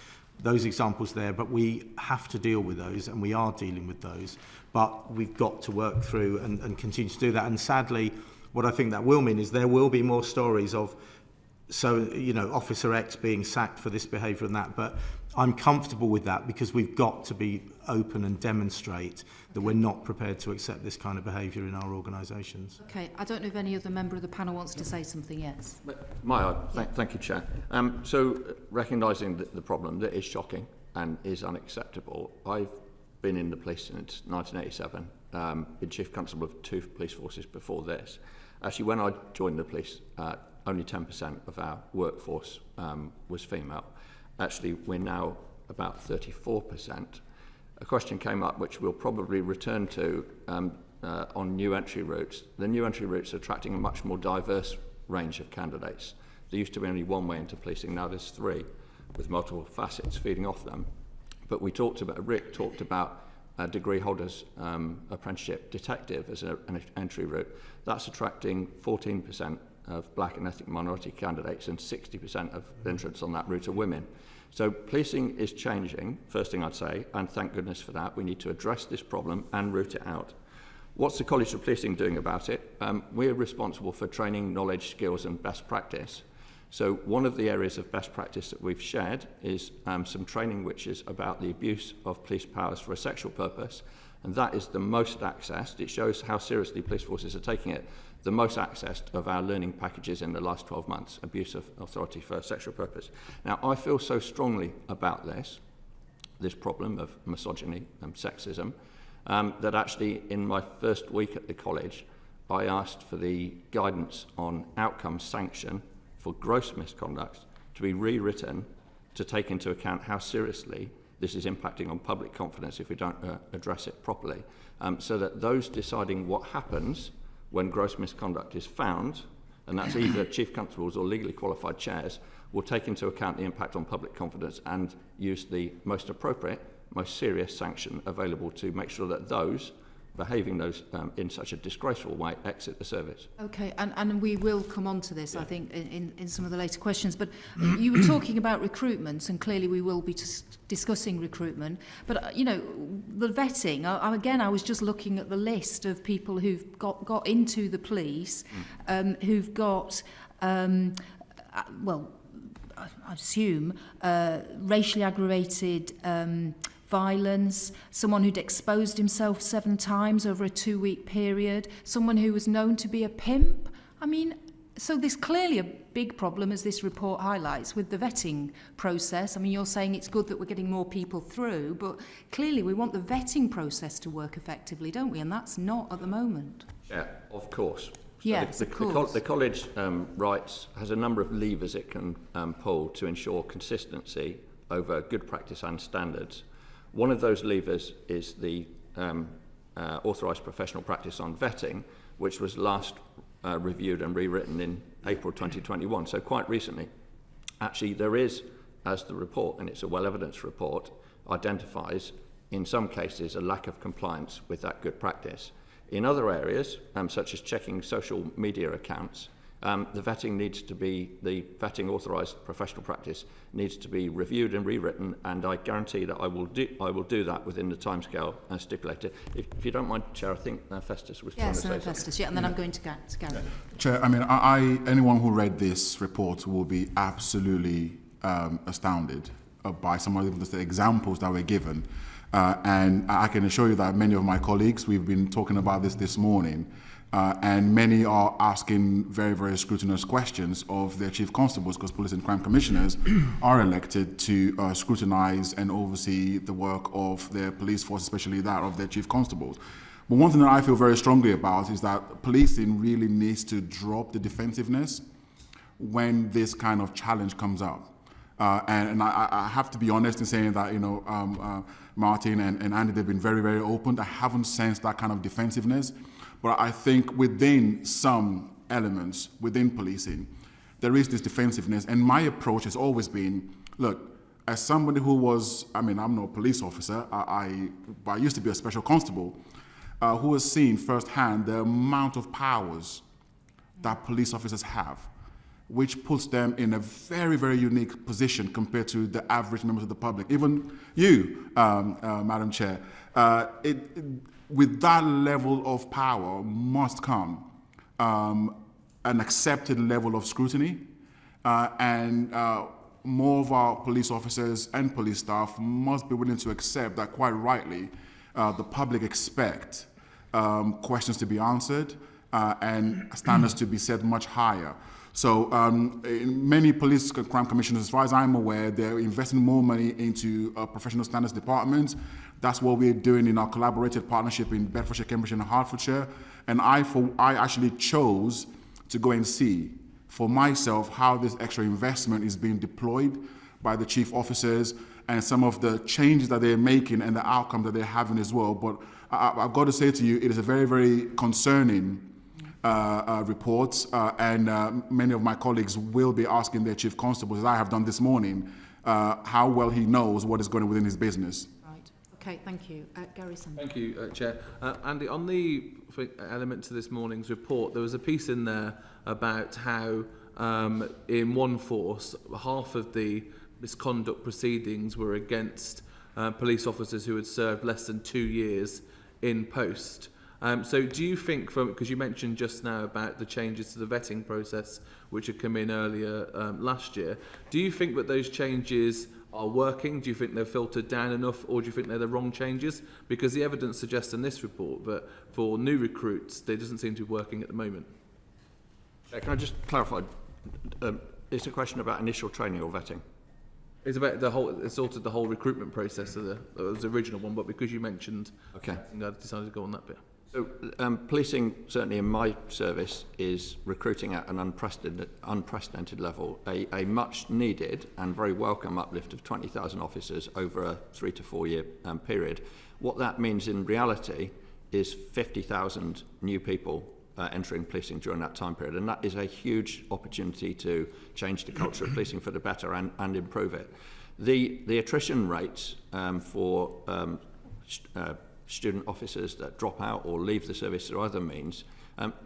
Those examples there, but we have to deal with those, and we are dealing with those, but we've got to work through and continue to do that. And sadly, what I think that will mean is there will be more stories of, Officer X being sacked for this behaviour and that, but I'm comfortable with that because we've got to be open and demonstrate that we're not prepared to accept this kind of behaviour in our organisations. Okay, I don't know if any other member of the panel wants to say something, yes. Thank you, Chair. So, recognising the problem that is shocking and is unacceptable, I've been in the police since 1987, been Chief Constable of 2 police forces before this. Actually, when I joined the police, only 10% of our workforce was female. Actually, we're now about 34%. A question came up, which we'll probably return to on new entry routes. The new entry routes are attracting a much more diverse range of candidates. There used to be only one way into policing, now there's 3, with multiple facets feeding off them. But Rick talked about degree holders, apprenticeship, detective as an entry route. That's attracting 14% of black and ethnic minority candidates, and 60% of entrants on that route are women. So policing is changing, first thing I'd say, and thank goodness for that. We need to address this problem and root it out. What's the College of Policing doing about it? We're responsible for training, knowledge, skills and best practice. So one of the areas of best practice that we've shared is some training which is about the abuse of police powers for a sexual purpose, and that is the most accessed. It shows how seriously police forces are taking it. The most accessed of our learning packages in the last 12 months, abuse of authority for a sexual purpose. Now, I feel so strongly about this problem of misogyny and sexism, that actually in my first week at the college, I asked for the guidance on outcome sanction for gross misconduct to be rewritten to take into account how seriously this is impacting on public confidence if we don't address it properly, so that those deciding what happens when gross misconduct is found, and that's either chief constables or legally qualified chairs, will take into account the impact on public confidence and use the most appropriate, most serious sanction available to make sure that those behaving those in such a disgraceful way exit the service. Okay, and we will come on to this, I think, in some of the later questions. But you were talking about recruitment, and clearly we will be discussing recruitment. But, the vetting, I was just looking at the list of people who've got into the police, who've got, I assume, racially aggravated violence, someone who'd exposed himself 7 times over a 2-week period, someone who was known to be a pimp. I mean, so there's clearly a big problem, as this report highlights, with the vetting process. I mean, you're saying it's good that we're getting more people through, but clearly we want the vetting process to work effectively, don't we? And that's not at the moment. Yeah, of course. Yes, of course. The college has a number of levers it can pull to ensure consistency over good practice and standards. One of those levers is the authorised professional practice on vetting, which was last reviewed and rewritten in April 2021, so quite recently. Actually, there is, as the report, and it's a well-evidenced report, identifies, in some cases, a lack of compliance with that good practice. In other areas, such as checking social media accounts, the vetting authorised professional practice needs to be reviewed and rewritten, and I guarantee that I will do that within the timescale stipulated. If you don't mind, Chair, I think Festus was trying to say something. Festus, yeah, and then I'm going to Gary. Chair, I mean, anyone who read this report will be absolutely astounded by some of the examples that were given. And I can assure you that many of my colleagues, we've been talking about this morning, and many are asking very, very scrutinous questions of their chief constables, because police and crime commissioners are elected to scrutinise and oversee the work of their police force, especially that of their chief constables. But one thing that I feel very strongly about is that policing really needs to drop the defensiveness when this kind of challenge comes up. And I have to be honest in saying that, Martin and Andy, they've been very, very open. I haven't sensed that kind of defensiveness. But I think within some elements, within policing, there is this defensiveness. And my approach has always been, look, as somebody who was, I'm not a police officer, I used to be a special constable, who has seen firsthand the amount of powers that police officers have, which puts them in a very, very unique position compared to the average members of the public. Even you, Madam Chair, with that level of power must come an accepted level of scrutiny, and more of our police officers and police staff must be willing to accept that, quite rightly, the public expect questions to be answered and standards to be set much higher. So in many police crime commissions, as far as I'm aware, they're investing more money into professional standards departments. That's what we're doing in our collaborated partnership in Bedfordshire, Cambridgeshire, and Hertfordshire. And I actually chose to go and see for myself how this extra investment is being deployed by the chief officers and some of the changes that they're making and the outcome that they're having as well. But I've got to say to you, it is a very, very concerning report, and many of my colleagues will be asking their chief constables, as I have done this morning, how well he knows what is going on within his business. Right. Okay, thank you. Gary Sanders. Thank you, Chair. Andy, on the element to this morning's report, there was a piece in there about how in one force, half of the misconduct proceedings were against police officers who had served less than 2 years in post. So do you think, because you mentioned just now about the changes to the vetting process which had come in earlier last year, do you think that those changes are working? Do you think they're filtered down enough, or do you think they're the wrong changes? Because the evidence suggests in this report that for new recruits, they doesn't seem to be working at the moment. Can I just clarify? It's a question about initial training or vetting? It's about it's altered the whole recruitment process of that was the original one, but because you mentioned, okay, I decided to go on that bit. So policing, certainly in my service, is recruiting at an unprecedented level, a much needed and very welcome uplift of 20,000 officers over a 3 to 4 year period. What that means in reality is 50,000 new people entering policing during that time period, and that is a huge opportunity to change the culture of policing for the better and improve it. The attrition rates for student officers that drop out or leave the service through other means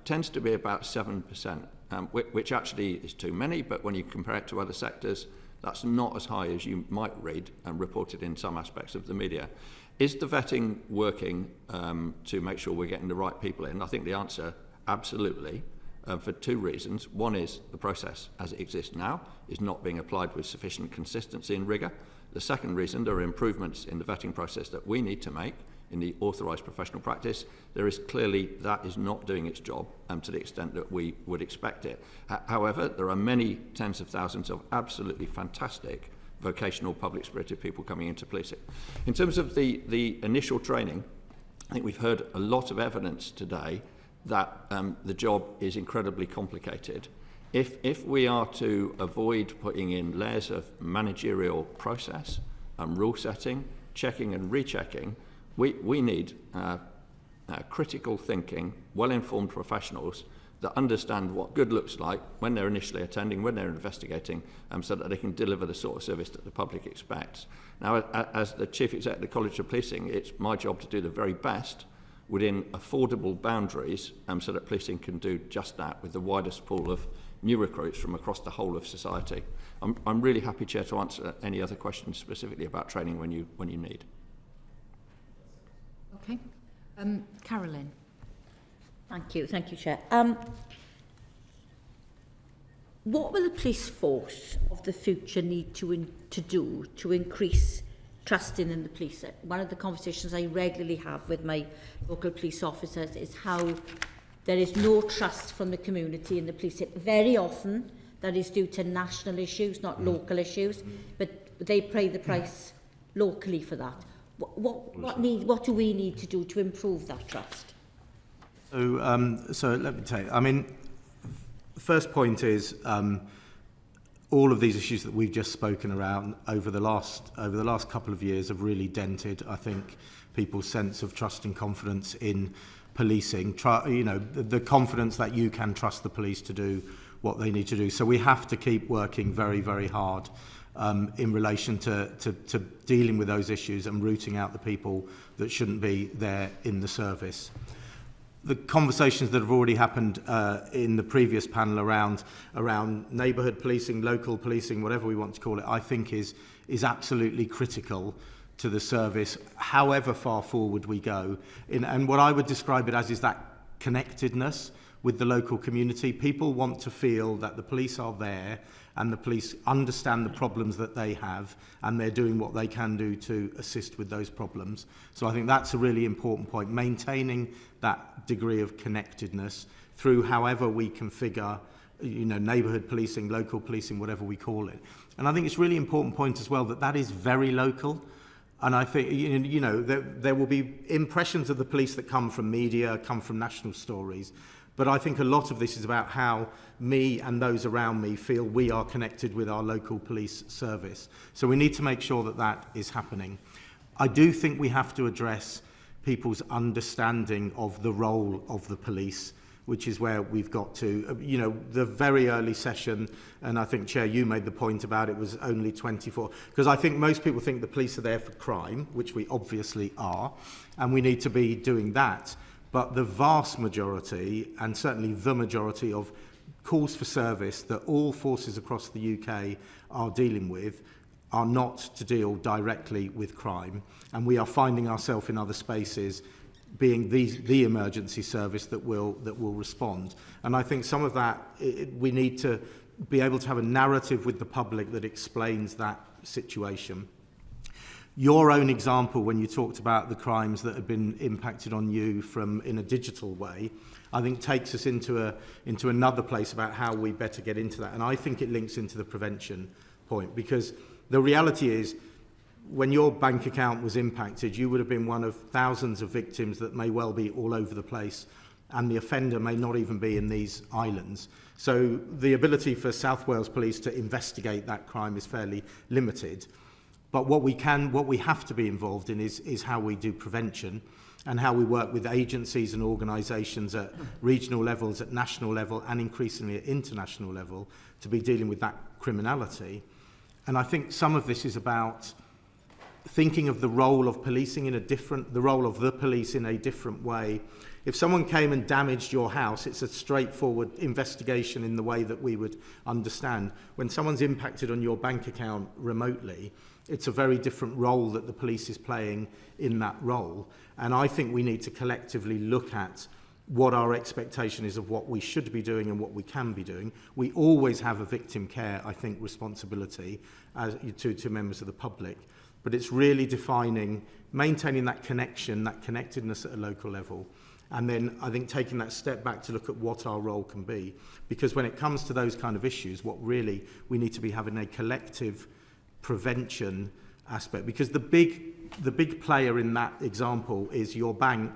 tends to be about 7%, which actually is too many, but when you compare it to other sectors, that's not as high as you might read and reported in some aspects of the media. Is the vetting working to make sure we're getting the right people in? I think the answer, absolutely, for two reasons. One is the process as it exists now is not being applied with sufficient consistency and rigour. The second reason, there are improvements in the vetting process that we need to make in the authorised professional practice. There is clearly that is not doing its job to the extent that we would expect it. However, there are many tens of thousands of absolutely fantastic vocational public spirited people coming into policing. In terms of the initial training, I think we've heard a lot of evidence today that the job is incredibly complicated. If we are to avoid putting in layers of managerial process and rule setting, checking and rechecking, we need critical thinking, well-informed professionals that understand what good looks like when they're initially attending, when they're investigating, so that they can deliver the sort of service that the public expects. Now, as the Chief Executive of the College of Policing, it's my job to do the very best within affordable boundaries so that policing can do just that with the widest pool of new recruits from across the whole of society. I'm really happy, Chair, to answer any other questions specifically about training when you need. Okay. Carolyn. Thank you, Chair. What will the police force of the future need to do to increase trusting in the police? One of the conversations I regularly have with my local police officers is how there is no trust from the community in the police. Very often that is due to national issues, not local issues, but they pay the price locally for that. What do we need to do to improve that trust? So let me tell you, I mean, the first point is all of these issues that we've just spoken around over the last couple of years have really dented, I think, people's sense of trust and confidence in policing, the confidence that you can trust the police to do what they need to do. So we have to keep working very, very hard in relation to dealing with those issues and rooting out the people that shouldn't be there in the service. The conversations that have already happened in the previous panel around neighbourhood policing, local policing, whatever we want to call it, I think is absolutely critical to the service, however far forward we go. And what I would describe it as is that connectedness with the local community. People want to feel that the police are there and the police understand the problems that they have and they're doing what they can do to assist with those problems. So I think that's a really important point, maintaining that degree of connectedness through however we configure, neighbourhood policing, local policing, whatever we call it. And I think it's a really important point as well that is very local. And I think, there will be impressions of the police that come from media, come from national stories. But I think a lot of this is about how me and those around me feel we are connected with our local police service. So we need to make sure that is happening. I do think we have to address people's understanding of the role of the police, which is where we've got to, the very early session, and I think, Chair, you made the point about it was only 24, because I think most people think the police are there for crime, which we obviously are, and we need to be doing that. But the vast majority, and certainly the majority of calls for service that all forces across the UK are dealing with are not to deal directly with crime. And we are finding ourselves in other spaces being the emergency service that will respond. And I think some of that, we need to be able to have a narrative with the public that explains that situation. Your own example, when you talked about the crimes that have been impacted on you in a digital way, I think takes us into another place about how we better get into that. And I think it links into the prevention point, because the reality is, when your bank account was impacted, you would have been one of thousands of victims that may well be all over the place, and the offender may not even be in these islands. So the ability for South Wales Police to investigate that crime is fairly limited. But what we have to be involved in is how we do prevention and how we work with agencies and organisations at regional levels, at national level, and increasingly at international level to be dealing with that criminality. And I think some of this is about thinking of the role of policing the role of the police in a different way. If someone came and damaged your house, it's a straightforward investigation in the way that we would understand. When someone's impacted on your bank account remotely, it's a very different role that the police is playing in that role. And I think we need to collectively look at what our expectation is of what we should be doing and what we can be doing. We always have a victim care, I think, responsibility to members of the public. But it's really maintaining that connection, that connectedness at a local level. And then I think taking that step back to look at what our role can be. Because when it comes to those kind of issues, what really we need to be having a collective prevention aspect. Because the big player in that example is your bank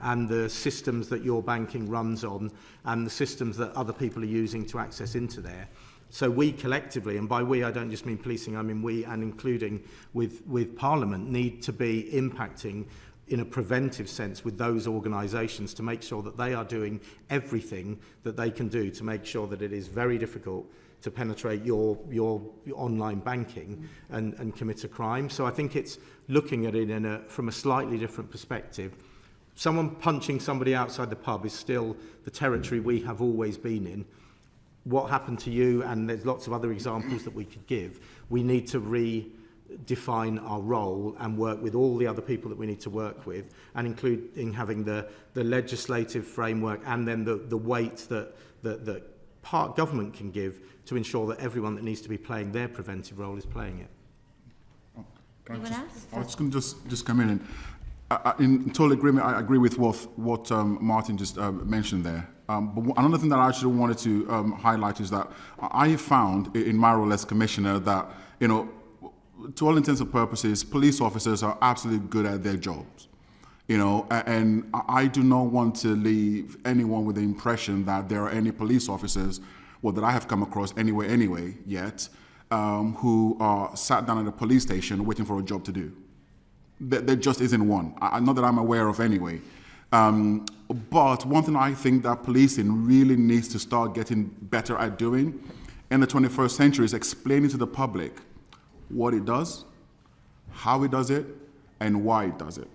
and the systems that your banking runs on and the systems that other people are using to access into there. So we collectively, and by we I don't just mean policing, I mean we, and including with Parliament, need to be impacting in a preventive sense with those organisations to make sure that they are doing everything that they can do to make sure that it is very difficult to penetrate your online banking and commit a crime. So I think it's looking at it from a slightly different perspective. Someone punching somebody outside the pub is still the territory we have always been in. What happened to you, and there's lots of other examples that we could give, we need to redefine our role and work with all the other people that we need to work with, and including having the legislative framework and then the weight that part government can give to ensure that everyone that needs to be playing their preventive role is playing it. Anyone else? I was going to just come in and in total agreement. I agree with what Martin just mentioned there. But another thing that I actually wanted to highlight is that I found in my role as commissioner that, to all intents and purposes, police officers are absolutely good at their jobs. And I do not want to leave anyone with the impression that there are any police officers, that I have come across anyway yet, who are sat down at a police station waiting for a job to do. There just isn't one. Not that I'm aware of anyway. But one thing I think that policing really needs to start getting better at doing in the 21st century is explaining to the public what it does, how it does it, and why it does it.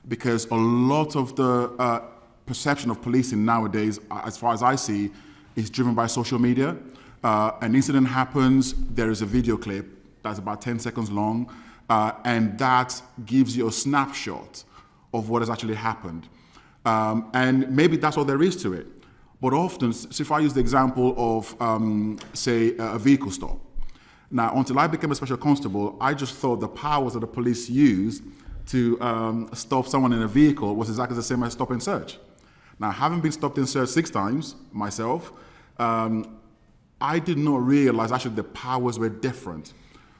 Because a lot of the perception of policing nowadays, as far as I see, is driven by social media. An incident happens, there is a video clip that's about 10 seconds long, and that gives you a snapshot of what has actually happened. And maybe that's all there is to it. But often, so if I use the example of, say, a vehicle stop. Now, until I became a special constable, I just thought the powers that the police used to stop someone in a vehicle was exactly the same as stop and search. Now, having been stopped and searched 6 times myself, I did not realize actually the powers were different.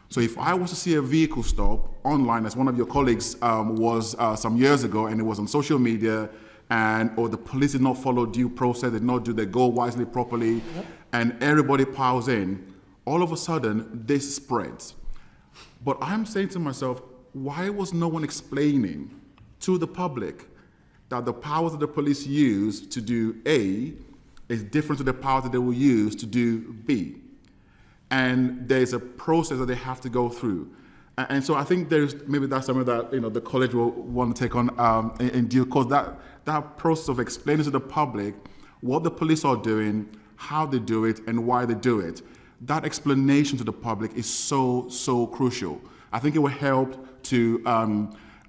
So if I was to see a vehicle stop online, as one of your colleagues was some years ago, and it was on social media, or the police did not follow due process, did not do their goal wisely properly, and everybody piles in, all of a sudden, this spreads. But I'm saying to myself, why was no one explaining to the public that the powers that the police use to do A is different to the powers that they will use to do B? And there's a process that they have to go through. And so I think maybe that's something that the college will want to take on in due course. That process of explaining to the public what the police are doing, how they do it, and why they do it. That explanation to the public is so crucial. I think it will help to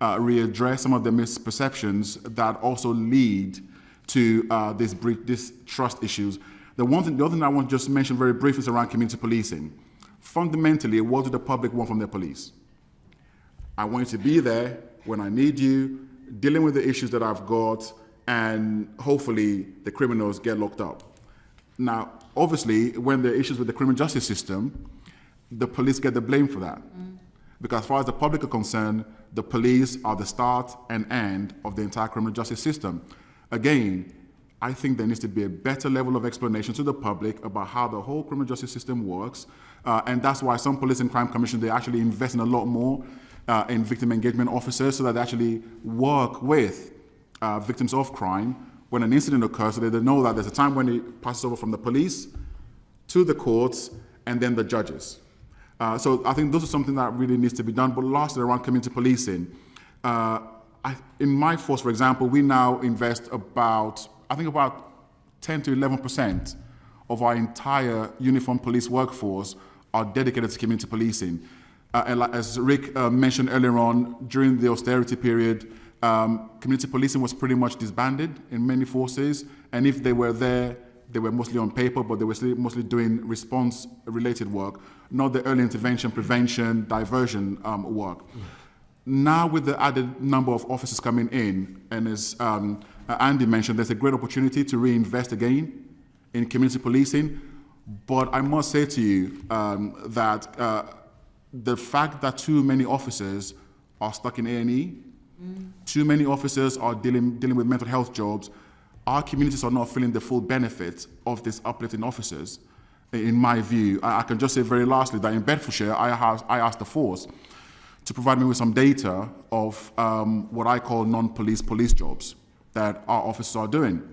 readdress some of the misperceptions that also lead to this trust issues. The other thing I want to just mention very briefly is around community policing. Fundamentally, what do the public want from their police? I want you to be there when I need you, dealing with the issues that I've got, and hopefully the criminals get locked up. Now, obviously, when there are issues with the criminal justice system, the police get the blame for that. Because as far as the public are concerned, the police are the start and end of the entire criminal justice system. Again, I think there needs to be a better level of explanation to the public about how the whole criminal justice system works. And that's why some police and crime commissions, they actually invest in a lot more in victim engagement officers so that they actually work with victims of crime when an incident occurs, so that they know that there's a time when it passes over from the police to the courts and then the judges. So I think those are something that really needs to be done. But lastly, around community policing, in my force, for example, we now invest about 10 to 11% of our entire uniformed police workforce are dedicated to community policing. And as Rick mentioned earlier on, during the austerity period, community policing was pretty much disbanded in many forces. And if they were there, they were mostly on paper, but they were mostly doing response-related work, not the early intervention, prevention, diversion work. Now, with the added number of officers coming in, and as Andy mentioned, there's a great opportunity to reinvest again in community policing. But I must say to you that the fact that too many officers are stuck in A&E, too many officers are dealing with mental health jobs, our communities are not feeling the full benefit of this uplift in officers, in my view. I can just say very lastly that in Bedfordshire, I asked the force to provide me with some data of what I call non-police police jobs that our officers are doing.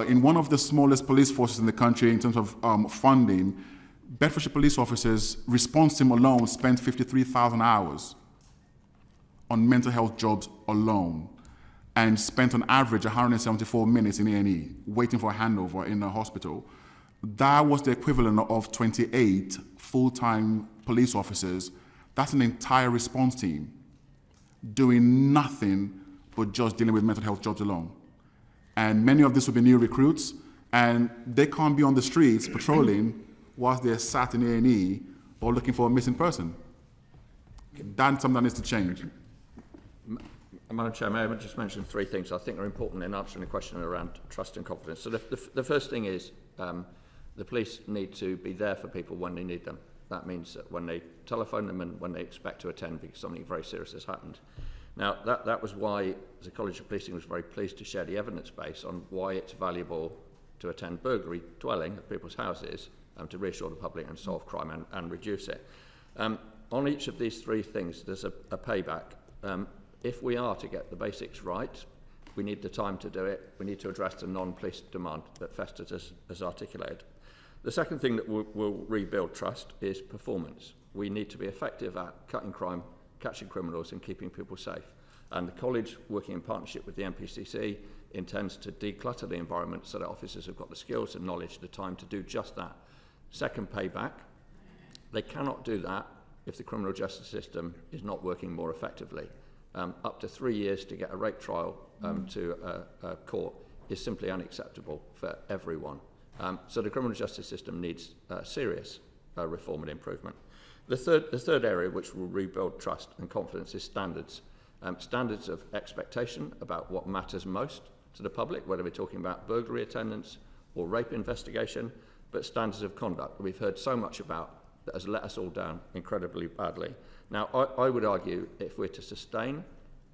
In one of the smallest police forces in the country in terms of funding, Bedfordshire police officers, response team alone, spent 53,000 hours on mental health jobs alone, and spent on average 174 minutes in A&E, waiting for a handover in a hospital. That was the equivalent of 28 full-time police officers. That's an entire response team doing nothing but just dealing with mental health jobs alone. And many of these will be new recruits, and they can't be on the streets patrolling whilst they're sat in A&E or looking for a missing person. That's something that needs to change. Madam Chair, may I just mention 3 things I think are important in answering the question around trust and confidence. So the first thing is the police need to be there for people when they need them. That means that when they telephone them and when they expect to attend because something very serious has happened. Now, that was why the College of Policing was very pleased to share the evidence base on why it's valuable to attend burglary dwelling of people's houses to reassure the public and solve crime and reduce it. On each of these 3 things, there's a payback. If we are to get the basics right, We need the time to do it. We need to address the non-police demand that Festus has articulated. The second thing that will rebuild trust is performance. We need to be effective at cutting crime, catching criminals and keeping people safe. And the college, working in partnership with the MPCC, intends to declutter the environment so that officers have got the skills and knowledge, the time to do just that. Second, payback. They cannot do that if the criminal justice system is not working more effectively. Up to 3 years to get a rape trial to a court is simply unacceptable for everyone. So the criminal justice system needs serious reform and improvement. The third area which will rebuild trust and confidence is standards. Standards of expectation about what matters most to the public, whether we're talking about burglary attendance or rape investigation, but standards of conduct that we've heard so much about that has let us all down incredibly badly. Now, I would argue if we're to sustain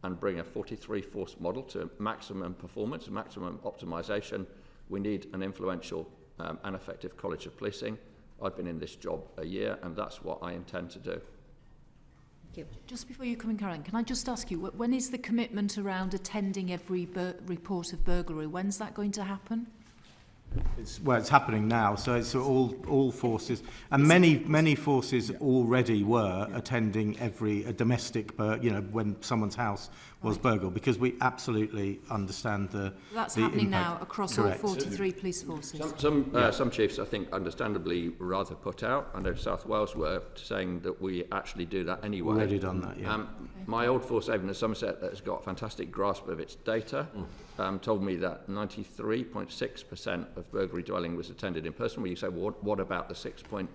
and bring a 43 force model to maximum performance, maximum optimisation, we need an influential and effective College of Policing. I've been in this job a year, and that's what I intend to do. Just before you come in, Karen, can I just ask you, when is the commitment around attending every report of burglary? When's that going to happen? It's happening now, so it's all forces, and many forces already were attending every domestic, when someone's house was burgled, because we absolutely understand That's the happening impact. now across Correct. all 43 police forces. Some chiefs, I think, understandably rather put out. I know South Wales were saying that we actually do that anyway. Already done that, yeah. My old force, Avon in Somerset, that has got a fantastic grasp of its data, told me that 93.6% of burglary dwelling was attended in person. Where you say, well, what about the 6.4?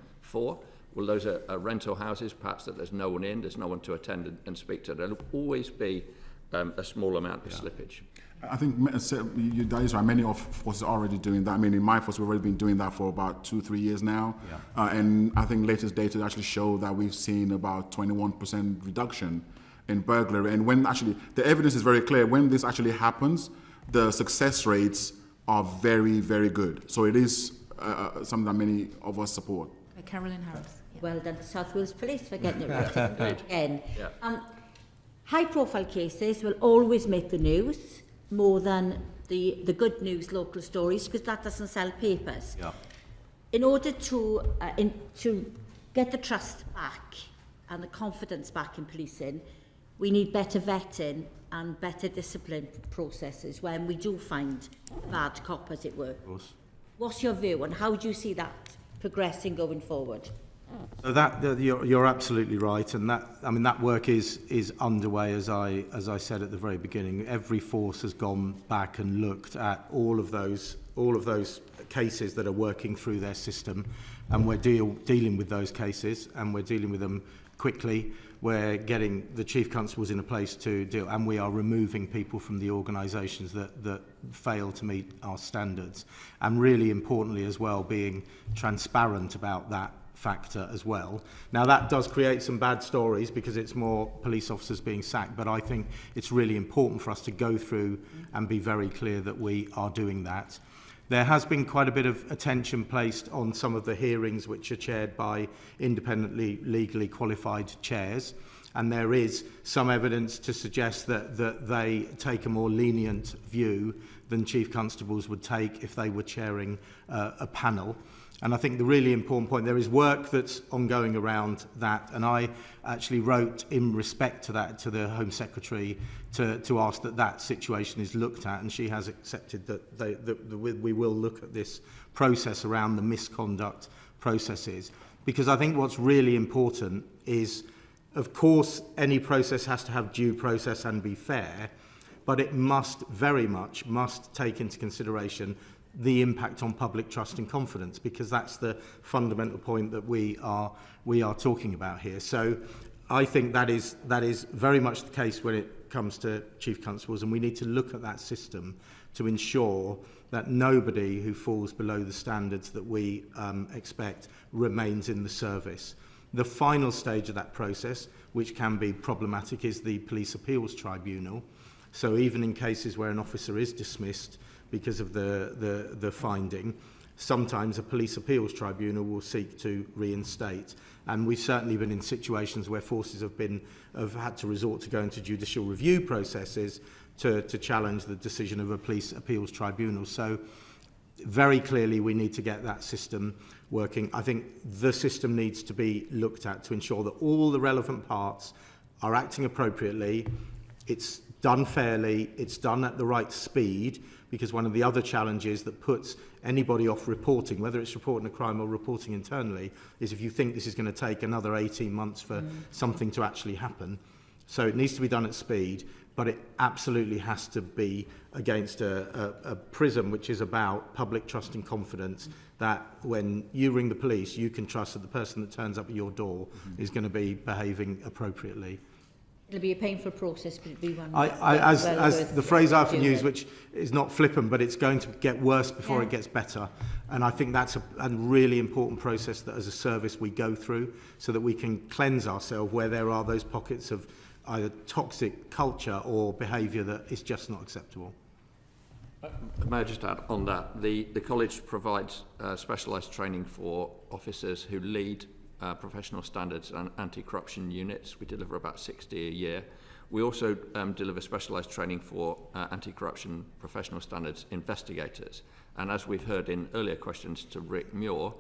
Well, those are rental houses, perhaps that there's no one in, there's no one to attend and speak to. There'll always be a small amount of slippage. I think that is right. Many of forces are already doing that. I mean, in my force, we've already been doing that for about 2-3 years now. Yeah. And I think latest data actually show that we've seen about 21% reduction in burglary. And when actually, the evidence is very clear. When this actually happens, the success rates are very, very good. So it is something that many of us support. Carolyn Harris. Yeah. Well done to South Wales Police for getting it right again. Yeah. High-profile cases will always make the news more than the good news local stories, because that doesn't sell papers. Yeah. In order to get the trust back and the confidence back in policing, we need better vetting and better discipline processes when we do find bad cop, as it were. Of course. What's your view, and how do you see that progressing going forward? So you're absolutely right, and that work is underway, as I said at the very beginning. Every force has gone back and looked at all of those cases that are working through their system, and we're dealing with those cases, and we're dealing with them quickly. We're getting the chief constables in a place to deal, and we are removing people from the organisations that fail to meet our standards, and really importantly as well, being transparent about that factor as well. Now that does create some bad stories because it's more police officers being sacked, but I think it's really important for us to go through and be very clear that we are doing that. There has been quite a bit of attention placed on some of the hearings which are chaired by independently legally qualified chairs, and there is some evidence to suggest that they take a more lenient view than chief constables would take if they were chairing a panel. And I think the really important point, there is work that's ongoing around that, and I actually wrote in respect to that to the Home Secretary to ask that situation is looked at, and she has accepted that we will look at this process around the misconduct processes. Because I think what's really important is, of course, any process has to have due process and be fair, but it very much take into consideration the impact on public trust and confidence, because that's the fundamental point that we are talking about here. So I think that is very much the case when it comes to chief constables, and we need to look at that system to ensure that nobody who falls below the standards that we expect remains in the service. The final stage of that process, which can be problematic, is the Police Appeals Tribunal. So even in cases where an officer is dismissed because of the finding, sometimes a police appeals tribunal will seek to reinstate. And we've certainly been in situations where forces have had to resort to going to judicial review processes to challenge the decision of a police appeals tribunal. So very clearly we need to get that system working. I think the system needs to be looked at to ensure that all the relevant parts are acting appropriately, it's done fairly, it's done at the right speed, because one of the other challenges that puts anybody off reporting, whether it's reporting a crime or reporting internally, is if you think this is going to take another 18 months for something to actually happen. So it needs to be done at speed, but it absolutely has to be against a prism which is about public trust and confidence, that when you ring the police, you can trust that the person that turns up at your door is going to be behaving appropriately. It'll be a painful process, but it'll be one. As the phrase I often use, which is not flippant, but it's going to get worse before it gets better. And I think that's a really important process that as a service we go through, so that we can cleanse ourselves where there are those pockets of either toxic culture or behaviour that is just not acceptable. May I just add on that? The college provides specialised training for officers who lead professional standards and anti-corruption units. We deliver about 60 a year. We also deliver specialised training for anti-corruption professional standards investigators. And as we've heard in earlier questions to Rick Muir,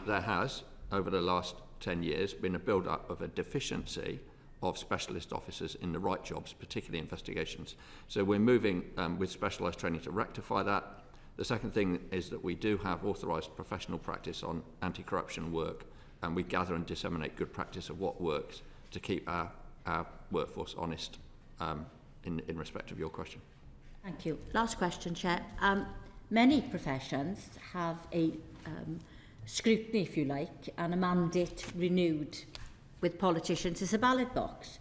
there has, over the last 10 years, been a build-up of a deficiency of specialist officers in the right jobs, particularly investigations. So we're moving with specialised training to rectify that. The second thing is that we do have authorised professional practice on anti-corruption work, and we gather and disseminate good practice of what works to keep our workforce honest in respect of your question. Thank you. Last question, Chair. Many professions have a scrutiny, if you like, and a mandate renewed with politicians as a ballot box.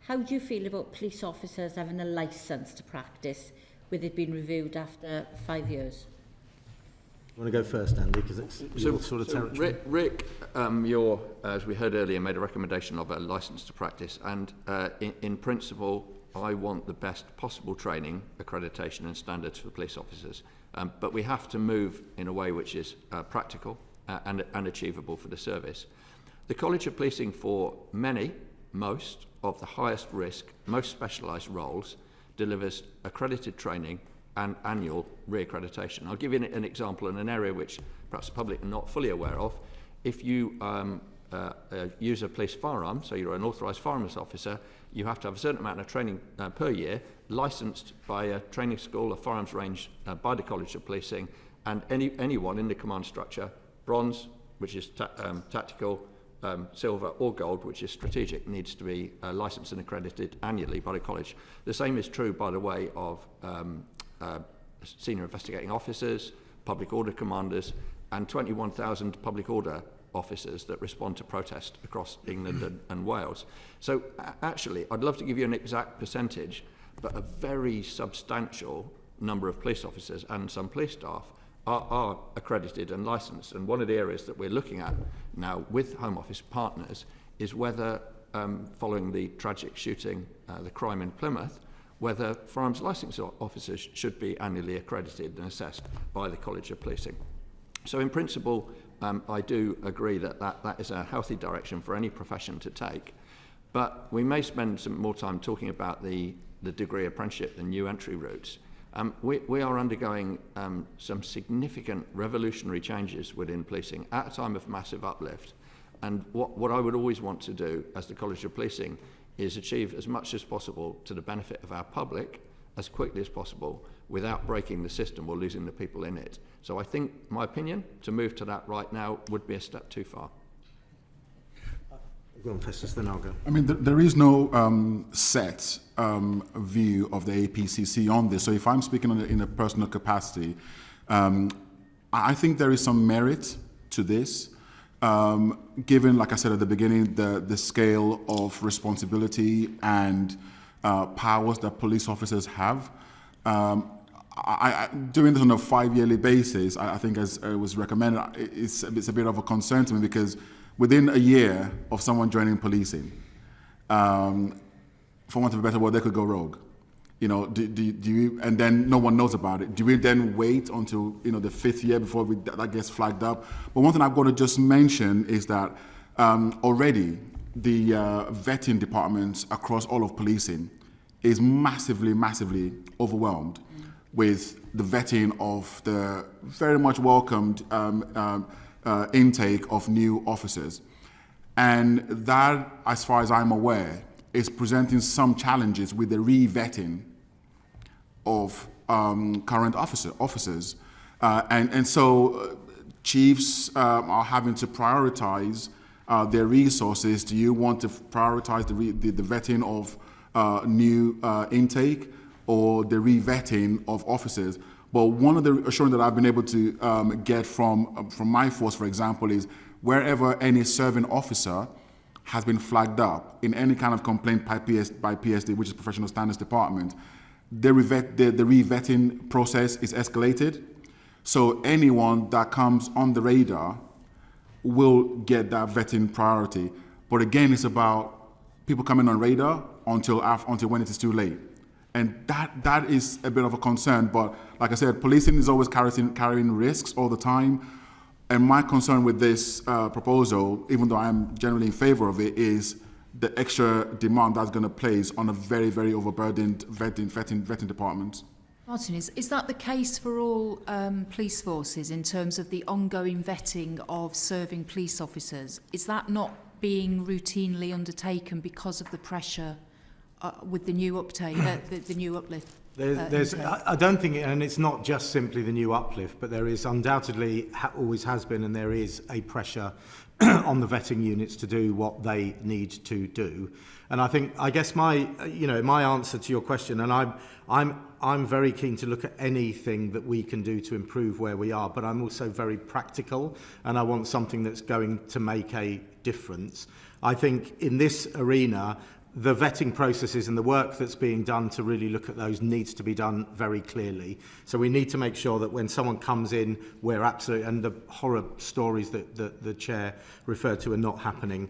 How do you feel about police officers having a licence to practice with it being reviewed after 5 years? You want to go first, Andy, because it's your sort of territory. Rick, as we heard earlier, made a recommendation of a licence to practice, and in principle, I want the best possible training, accreditation and standards for police officers. But we have to move in a way which is practical and achievable for the service. The College of Policing, for most of the highest risk, most specialised roles, delivers accredited training and annual re-accreditation. I'll give you an example in an area which perhaps the public are not fully aware of. If you use a police firearm, so you're an authorised firearms officer, you have to have a certain amount of training per year, licensed by a training school, a firearms range by the College of Policing, and anyone in the command structure, bronze, which is tactical, silver or gold, which is strategic, needs to be licensed and accredited annually by the college. The same is true, by the way, of senior investigating officers, public order commanders, and 21,000 public order officers that respond to protest across England and Wales. So actually, I'd love to give you an exact percentage, but a very substantial number of police officers and some police staff are accredited and licensed. And one of the areas that we're looking at now with Home Office partners is whether, following the tragic shooting, the crime in Plymouth, whether firearms licence officers should be annually accredited and assessed by the College of Policing. So in principle, I do agree that is a healthy direction for any profession to take. But we may spend some more time talking about the degree apprenticeship, the new entry routes. We are undergoing some significant revolutionary changes within policing at a time of massive uplift. And what I would always want to do as the College of Policing is achieve as much as possible to the benefit of our public as quickly as possible without breaking the system or losing the people in it. So I think, my opinion, to move to that right now would be a step too far. Go on, Festus, then I'll go. I mean, there is no set view of the APCC on this. So if I'm speaking in a personal capacity, I think there is some merit to this, given, like I said at the beginning, the scale of responsibility and powers that police officers have. Doing this on a 5-yearly basis, I think, as was recommended, it's a bit of a concern to me, because within a year of someone joining policing, for want of a better word, they could go rogue. You know, do you, and then no one knows about it. Do we then wait until, the 5th year before that gets flagged up? But one thing I've got to just mention is that already the vetting departments across all of policing is massively overwhelmed with the vetting of the very much welcomed intake of new officers. And that, as far as I'm aware, is presenting some challenges with the re-vetting of current officers. So chiefs are having to prioritize their resources. Do you want to prioritize the vetting of new intake or the re-vetting of officers? But one of the assurance that I've been able to get from my force, for example, is wherever any serving officer has been flagged up in any kind of complaint by PSD, which is Professional Standards Department, the re-vetting process is escalated. So anyone that comes on the radar will get that vetting priority. But again, it's about people coming on radar until when it is too late. And that is a bit of a concern. But like I said, policing is always carrying risks all the time. And my concern with this proposal, even though I'm generally in favor of it, is the extra demand that's going to place on a very, very overburdened vetting department. Martin, is that the case for all police forces in terms of the ongoing vetting of serving police officers? Is that not being routinely undertaken because of the pressure with the new uptake, the new uplift? I don't think, and it's not just simply the new uplift, but there is undoubtedly, always has been, and there is a pressure on the vetting units to do what they need to do. And I guess my answer to your question, and I'm very keen to look at anything that we can do to improve where we are, but I'm also very practical, and I want something that's going to make a difference. I think in this arena, the vetting processes and the work that's being done to really look at those needs to be done very clearly. So we need to make sure that when someone comes in, we're absolutely, and the horror stories that the chair referred to are not happening.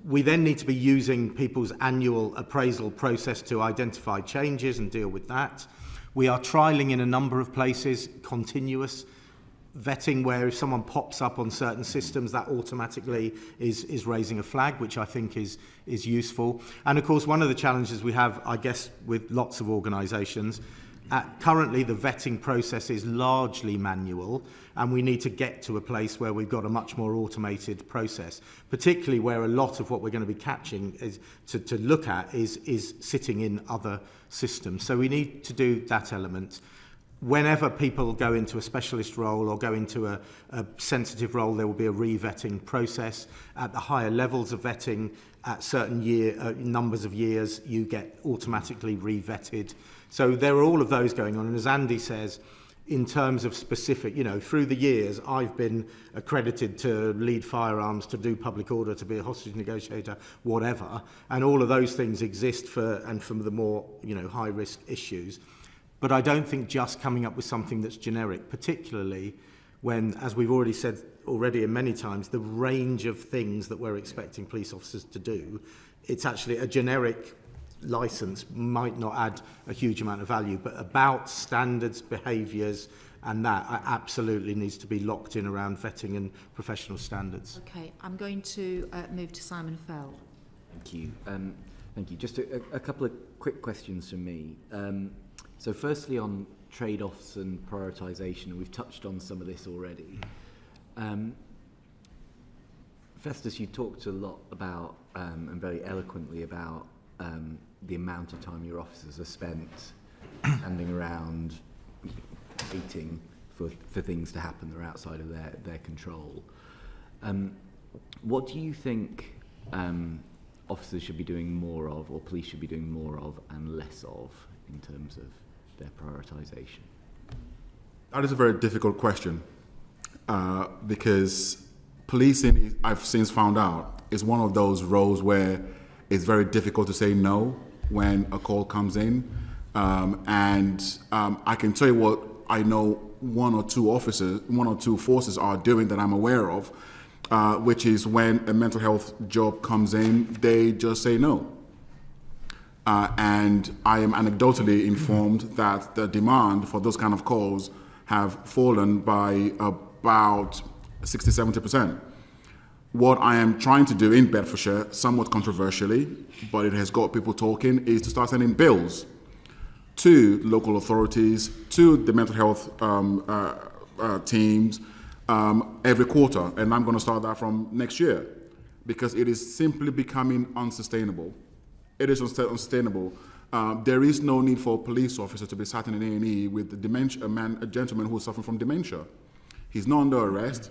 We then need to be using people's annual appraisal process to identify changes and deal with that. We are trialling in a number of places continuous vetting, where if someone pops up on certain systems, that automatically is raising a flag, which I think is useful. And of course, one of the challenges we have, I guess, with lots of organisations, currently the vetting process is largely manual, and we need to get to a place where we've got a much more automated process, particularly where a lot of what we're going to be catching is to look at is sitting in other systems. So we need to do that element. Whenever people go into a specialist role or go into a sensitive role, there will be a re-vetting process. At the higher levels of vetting, at certain numbers of years, you get automatically re-vetted. So there are all of those going on. And as Andy says, in terms of specific, through the years, I've been accredited to lead firearms, to do public order, to be a hostage negotiator, whatever. And all of those things exist for the more, high-risk issues. But I don't think just coming up with something that's generic, particularly when, as we've already said many times, the range of things that we're expecting police officers to do, it's actually a generic licence might not add a huge amount of value, but about standards, behaviours, and that absolutely needs to be locked in around vetting and professional standards. Okay, I'm going to move to Simon Fell. Thank you. Thank you. Just a couple of quick questions from me. So firstly, on trade-offs and prioritisation, and we've touched on some of this already. Festus, you talked a lot about, and very eloquently about, the amount of time your officers are spent standing around waiting for things to happen that are outside of their control. What do you think officers should be doing more of, or police should be doing more of and less of, in terms of their prioritisation? That is a very difficult question because policing, I've since found out, is one of those roles where it's very difficult to say no when a call comes in. I can tell you what I know one or two forces are doing that I'm aware of, which is when a mental health job comes in, they just say no. And I am anecdotally informed that the demand for those kind of calls have fallen by about 60-70%. What I am trying to do in Bedfordshire, somewhat controversially, but it has got people talking, is to start sending bills to local authorities, to the mental health teams every quarter. And I'm going to start that from next year because it is simply becoming unsustainable. It is unsustainable. There is no need for a police officer to be sat in an A&E with a gentleman who is suffering from dementia. He's not under arrest,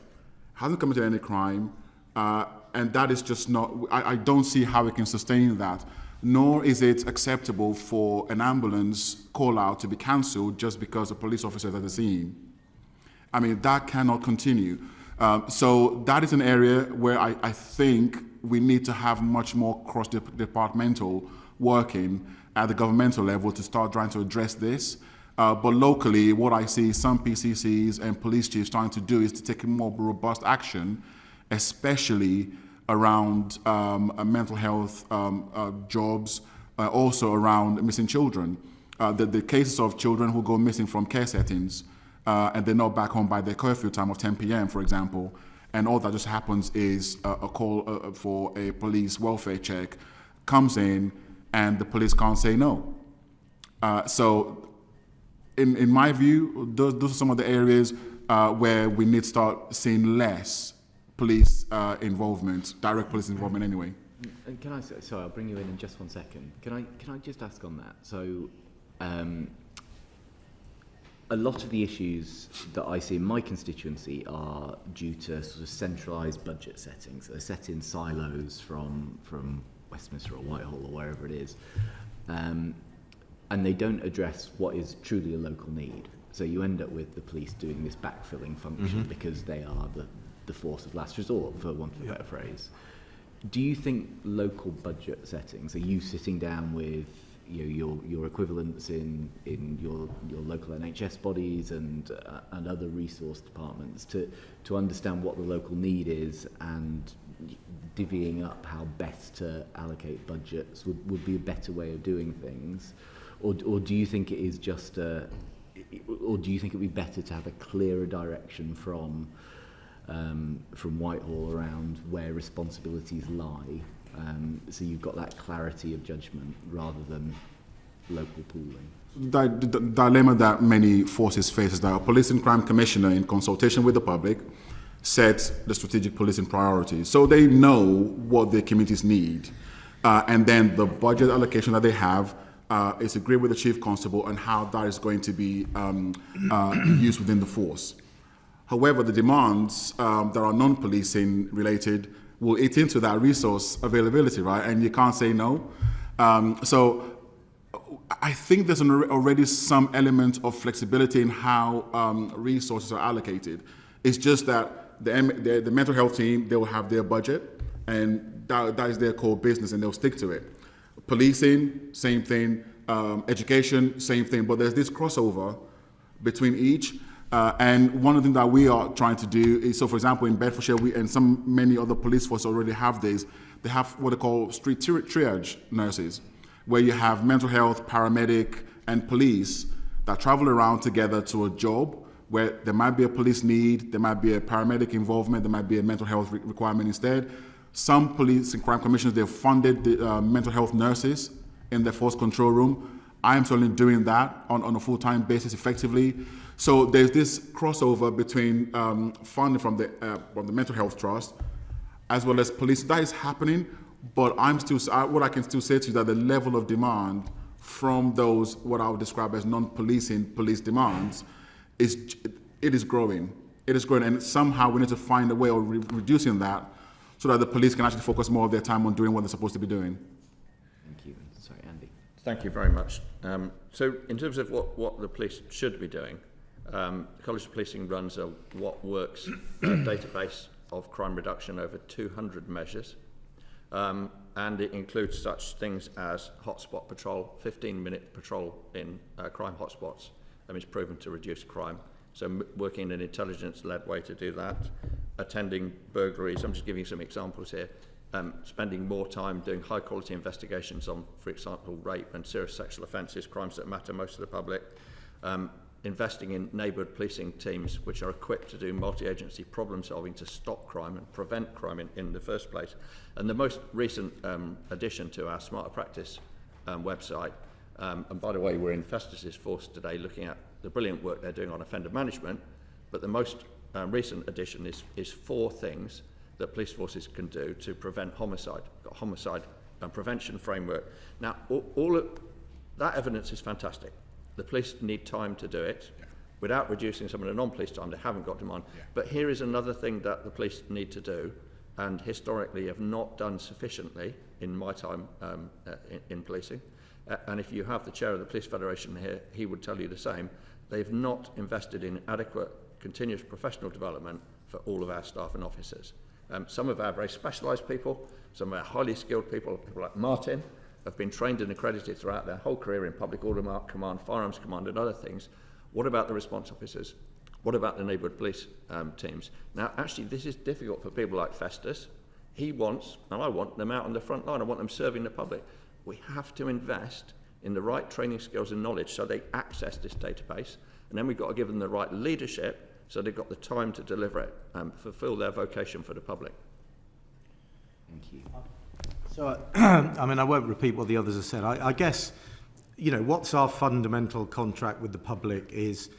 hasn't committed any crime, and that is just not, I don't see how we can sustain that, nor is it acceptable for an ambulance call out to be cancelled just because a police officer is at the scene. I mean, that cannot continue. So that is an area where I think we need to have much more cross-departmental working at the governmental level to start trying to address this. But locally, what I see some PCCs and police chiefs trying to do is to take a more robust action, especially around mental health jobs, also around missing children. The cases of children who go missing from care settings and they're not back home by their curfew time of 10 p.m., for example, and all that just happens is a call for a police welfare check comes in and the police can't say no. So in my view, those are some of the areas where we need to start seeing less police involvement, direct police involvement anyway. And can I say, sorry, I'll bring you in just 1 second. Can I just ask on that? So a lot of the issues that I see in my constituency are due to sort of centralised budget settings. They're set in silos from Westminster or Whitehall or wherever it is. And they don't address what is truly a local need. So you end up with the police doing this backfilling function because they are the force of last resort, for want of a better phrase. Do you think local budget settings, are you sitting down with your equivalents in your local NHS bodies and other resource departments to understand what the local need is and divvying up how best to allocate budgets would be a better way of doing things? Or do you think it is just or do you think it would be better to have a clearer direction from Whitehall around where responsibilities lie, so you've got that clarity of judgment rather than local pooling? The dilemma that many forces face is that a police and crime commissioner, in consultation with the public, sets the strategic policing priorities. So they know what their communities need, and then the budget allocation that they have is agreed with the chief constable and how that is going to be used within the force. However, the demands that are non-policing related will eat into that resource availability, right? And you can't say no. So I think there's already some element of flexibility in how resources are allocated. It's just that the mental health team, they will have their budget, and that is their core business, and they'll stick to it. Policing, same thing. Education, same thing. But there's this crossover between each. And one of the things that we are trying to do is, so for example, in Bedfordshire, many other police forces already have this. They have what they call street triage nurses, where you have mental health, paramedic, and police that travel around together to a job where there might be a police need, there might be a paramedic involvement, there might be a mental health requirement instead. Some police and crime commissioners, they've funded the mental health nurses in their force control room. I am certainly doing that on a full-time basis effectively. So there's this crossover between funding from the Mental Health Trust as well as police. That is happening, but what I can still say to you that the level of demand from those, what I would describe as non-policing police demands, it is growing. It is growing, and somehow we need to find a way of reducing that so that the police can actually focus more of their time on doing what they're supposed to be doing. Thank you. Sorry, Andy. Thank you very much. So in terms of what the police should be doing, the College of Policing runs a What Works database of crime reduction over 200 measures, and it includes such things as hotspot patrol, 15-minute patrol in crime hotspots. That is proven to reduce crime. So working in an intelligence-led way to do that, attending burglaries. I'm just giving you some examples here. Spending more time doing high-quality investigations on, for example, rape and serious sexual offences, crimes that matter most to the public. Investing in neighbourhood policing teams which are equipped to do multi-agency problem solving to stop crime and prevent crime in the first place. And the most recent addition to our Smarter Practice website And by the way, we're in Festus's force today looking at the brilliant work they're doing on offender management, but the most recent addition is 4 things that police forces can do to prevent homicide. Got a homicide prevention framework. Now, all of that evidence is fantastic. The police need time to do it without reducing some of the non-police time they haven't got demand. But here is another thing that the police need to do, and historically have not done sufficiently in my time in policing. And if you have the chair of the Police Federation here, he would tell you the same. They've not invested in adequate continuous professional development for all of our staff and officers. Some of our very specialised people, some of our highly skilled people like Martin, have been trained and accredited throughout their whole career in public order command, firearms command and other things. What about the response officers? What about the neighbourhood police teams? Now, actually, this is difficult for people like Festus. He wants, and I want, them out on the front line. I want them serving the public. We have to invest in the right training skills and knowledge so they access this database, and then we've got to give them the right leadership so they've got the time to deliver it and fulfil their vocation for the public. Thank you. So, I mean, I won't repeat what the others have said. I guess, you know, what's our fundamental contract with the public is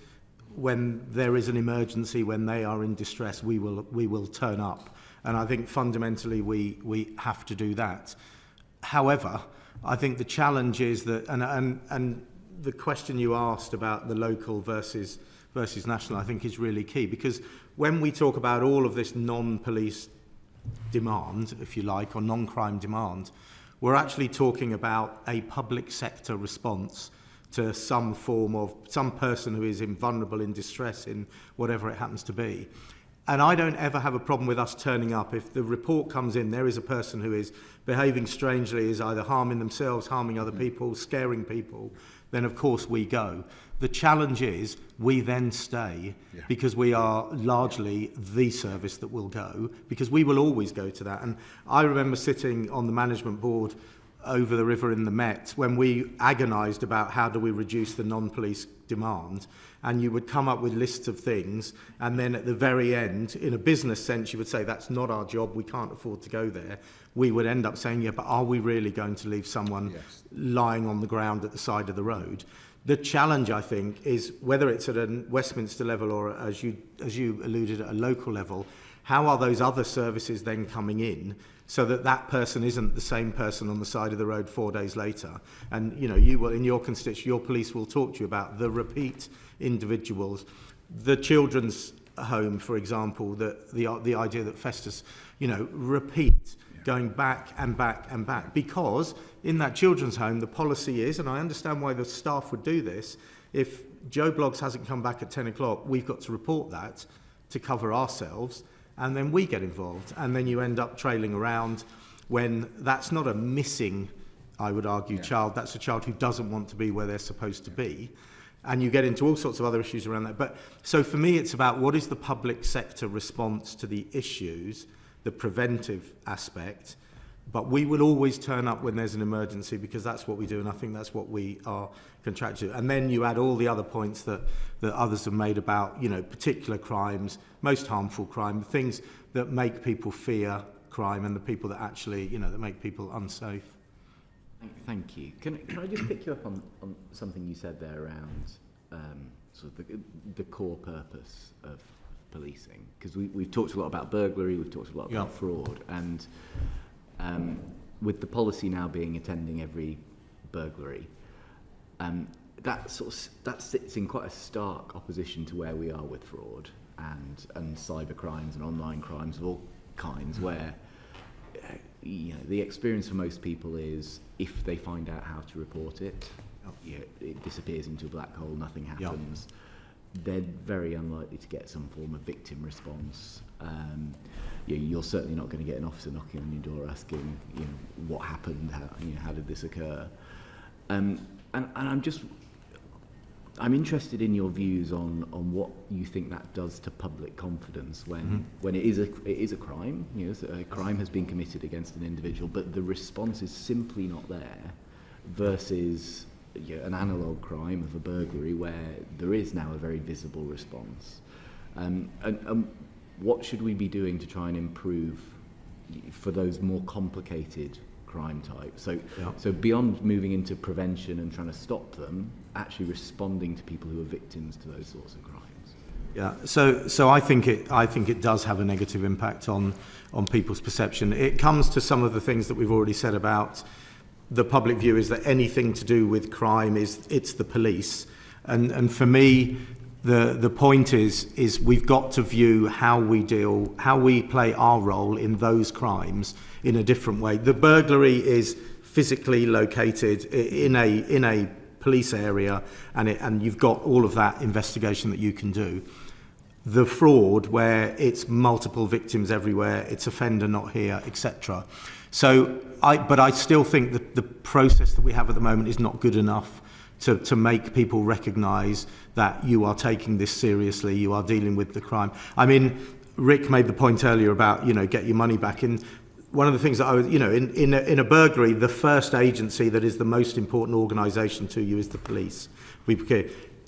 when there is an emergency, when they are in distress, we will turn up. And I think fundamentally we have to do that. However, I think the challenge is that, and the question you asked about the local versus national, I think is really key, because when we talk about all of this non-police demand, if you like, or non-crime demand, we're actually talking about a public sector response to some form of some person who is vulnerable, in distress, in whatever it happens to be. And I don't ever have a problem with us turning up. If the report comes in, there is a person who is behaving strangely, is either harming themselves, harming other people, scaring people, then of course we go. The challenge is we then stay, because we are largely the service that will go, because we will always go to that. And I remember sitting on the management board over the river in the Met when we agonised about how do we reduce the non-police demand, and you would come up with lists of things, and then at the very end, in a business sense, you would say that's not our job, we can't afford to go there. We would end up saying, yeah, but are we really going to leave someone lying on the ground at the side of the road? The challenge, I think, is whether it's at a Westminster level or, as you alluded, at a local level, how are those other services then coming in so that that person isn't the same person on the side of the road 4 days later? And, you know, you will, in your constituency, your police will talk to you about the repeat individuals. The children's home, for example, the idea that Festus, you know, repeat, going back and back and back, because in that children's home, the policy is, and I understand why the staff would do this, if Joe Bloggs hasn't come back at 10 o'clock, we've got to report that to cover ourselves, and then we get involved. And then you end up trailing around when that's not a missing, I would argue, child, that's a child who doesn't want to be where they're supposed to be. And you get into all sorts of other issues around that. But so for me, it's about what is the public sector response to the issues, the preventive aspect, but we will always turn up when there's an emergency, because that's what we do, and I think that's what we are contracted to. And then you add all the other points that others have made about, you know, particular crimes, most harmful crime, things that make people fear crime, and the people that actually, you know, that make people unsafe. Thank you. Can I just pick you up on something you said there around sort of the core purpose of policing? Because we've talked a lot about burglary, we've talked a lot about fraud, and with the policy now being attending every burglary, that sits in quite a stark opposition to where we are with fraud and cyber crimes and online crimes of all kinds, where you know, the experience for most people is if they find out how to report it, it disappears into a black hole, nothing happens. They're very unlikely to get some form of victim response. You're certainly not going to get an officer knocking on your door asking, you know, what happened, how did this occur? And I'm interested in your views on what you think that does to public confidence when it is a crime. You know, so a crime has been committed against an individual, but the response is simply not there, versus an analogue crime of a burglary where there is now a very visible response. And what should we be doing to try and improve for those more complicated crime type. So, Yeah. so beyond moving into prevention and trying to stop them, actually responding to people who are victims to those sorts of crimes. Yeah, so I think it does have a negative impact on people's perception. It comes to some of the things that we've already said about the public view is that anything to do with crime it's the police, and for me the point is we've got to view how we play our role in those crimes in a different way. The burglary is physically located in a police area, and you've got all of that investigation that you can do. The fraud, where it's multiple victims everywhere, it's offender not here, etc. So, but I still think that the process that we have at the moment is not good enough to make people recognise that you are taking this seriously, you are dealing with the crime. I mean, Rick made the point earlier about, get your money back. And one of the things that I was, in a burglary, the first agency that is the most important organisation to you is the police.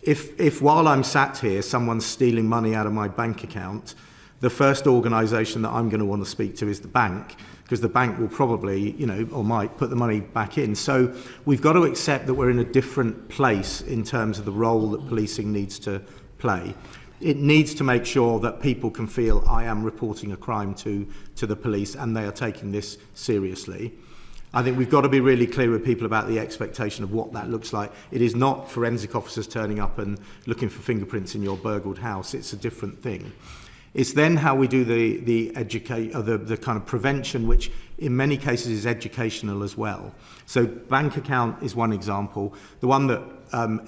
If while I'm sat here, someone's stealing money out of my bank account, the first organisation that I'm going to want to speak to is the bank, because the bank will probably, or might put the money back in. So we've got to accept that we're in a different place in terms of the role that policing needs to play. It needs to make sure that people can feel I am reporting a crime to the police and they are taking this seriously. I think we've got to be really clear with people about the expectation of what that looks like. It is not forensic officers turning up and looking for fingerprints in your burgled house. It's a different thing. It's then how we do the kind of prevention, which in many cases is educational as well. So bank account is one example. The one that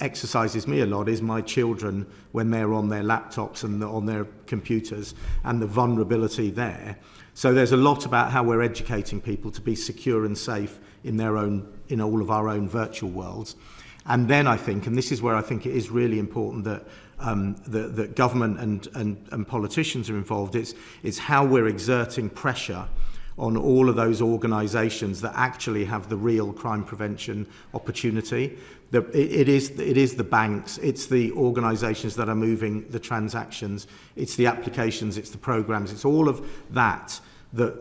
exercises me a lot is my children when they're on their laptops and on their computers and the vulnerability there. So there's a lot about how we're educating people to be secure and safe in all of our own virtual worlds. And then I think, and this is where I think it is really important that that government and politicians are involved, it's how we're exerting pressure on all of those organisations that actually have the real crime prevention opportunity. It is the banks, it's the organisations that are moving the transactions, it's the applications, it's the programmes, it's all of that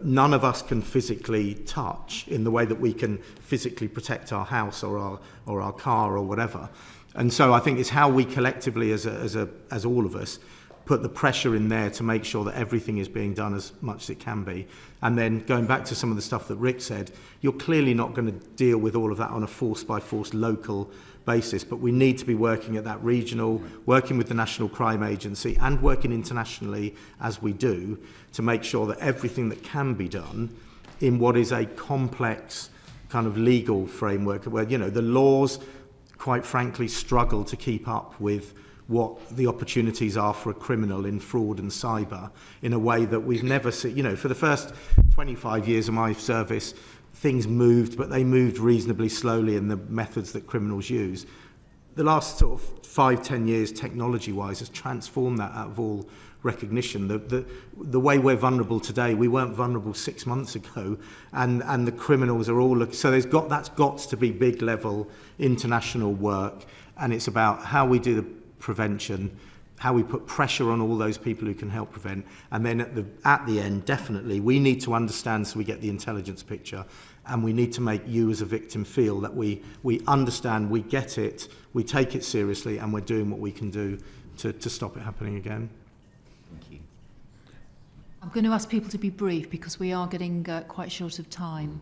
none of us can physically touch in the way that we can physically protect our house or our car or whatever. And so I think it's how we collectively as all of us put the pressure in there to make sure that everything is being done as much as it can be. And then going back to some of the stuff that Rick said, you're clearly not going to deal with all of that on a force-by-force local basis, but we need to be working at that regional, working with the National Crime Agency and working internationally as we do to make sure that everything that can be done in what is a complex kind of legal framework where, the laws, quite frankly, struggle to keep up with what the opportunities are for a criminal in fraud and cyber in a way that we've never seen. For the first 25 years of my service, things moved, but they moved reasonably slowly in the methods that criminals use. The last sort of 5-10 years, technology-wise, has transformed that out of all recognition. The way we're vulnerable today, we weren't vulnerable 6 months ago, and the criminals are all so that's got to be big level international work, and it's about how we do the prevention, how we put pressure on all those people who can help prevent, and then at the end, definitely, we need to understand so we get the intelligence picture, and we need to make you as a victim feel that we understand, we get it, we take it seriously, and we're doing what we can do to stop it happening again. Thank you. I'm going to ask people to be brief because we are getting quite short of time.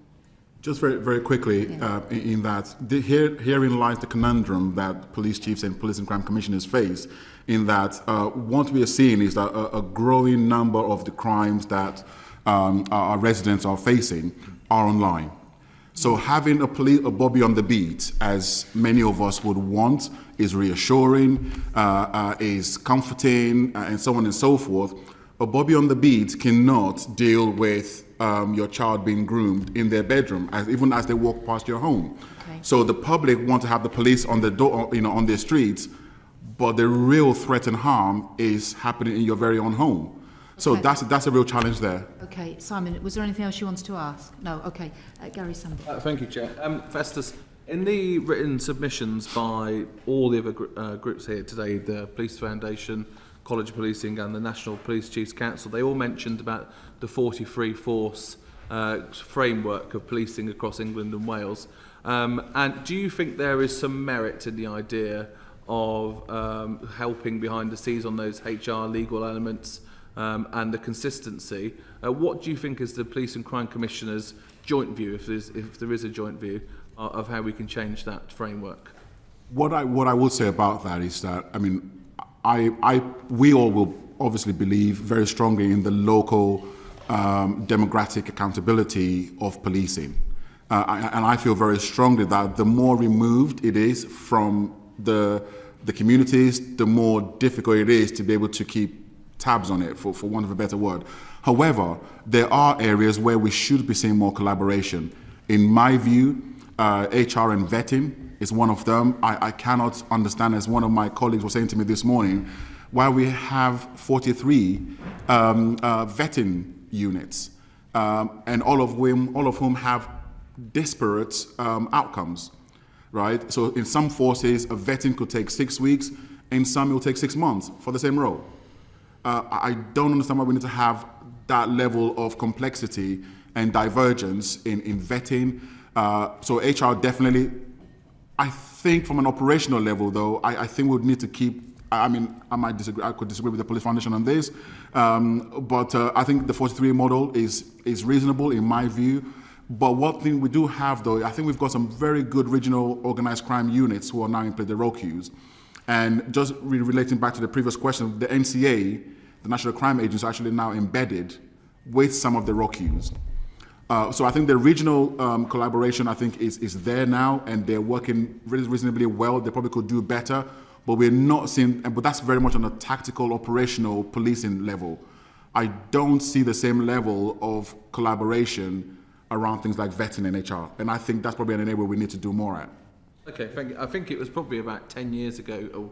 Just very, very quickly, in that herein lies the conundrum that police chiefs and police and crime commissioners face, in that what we are seeing is that a growing number of the crimes that our residents are facing are online. So having a Bobby on the beat, as many of us would want, is reassuring, is comforting, and so on and so forth. A Bobby on the beat cannot deal with your child being groomed in their bedroom, even as they walk past your home. Okay. So the public want to have the police on the door, on their streets, but the real threat and harm is happening in your very own home. So that's a real challenge there. Okay, Simon, was there anything else you wanted to ask? No, okay. Gary Sanders. Thank you, Chair. Festus, in the written submissions by all the other groups here today, the Police Foundation, College of Policing and the National Police Chiefs Council, they all mentioned about the 43 force framework of policing across England and Wales. And do you think there is some merit in the idea of helping behind the scenes on those HR legal elements and the consistency? What do you think is the Police and Crime Commissioner's joint view, if there is a joint view, of how we can change that framework? What I will say about that is that, I mean, we all will obviously believe very strongly in the local democratic accountability of policing. And I feel very strongly that the more removed it is from the communities, the more difficult it is to be able to keep tabs on it, for want of a better word. However, there are areas where we should be seeing more collaboration. In my view, HR and vetting is one of them. I cannot understand, as one of my colleagues was saying to me this morning, why we have 43 vetting units, and all of whom have disparate outcomes, right? So in some forces, a vetting could take 6 weeks, in some it will take 6 months for the same role. I don't understand why we need to have that level of complexity and divergence in vetting. So HR definitely, I think from an operational level though, I think we would need to keep, I mean, I could disagree with the Police Foundation on this, but I think the 43 model is reasonable in my view. But one thing we do have though, I think we've got some very good regional organised crime units who are now in place, the ROQs. And just relating back to the previous question, the NCA, the National Crime Agency, is actually now embedded with some of the ROQs. So I think the regional collaboration, I think, is there now, and they're working reasonably well. They probably could do better, but we're not seeing, but that's very much on a tactical, operational policing level. I don't see the same level of collaboration around things like vetting and HR, and I think that's probably an area where we need to do more at. Okay, thank you. I think it was probably about 10 years ago,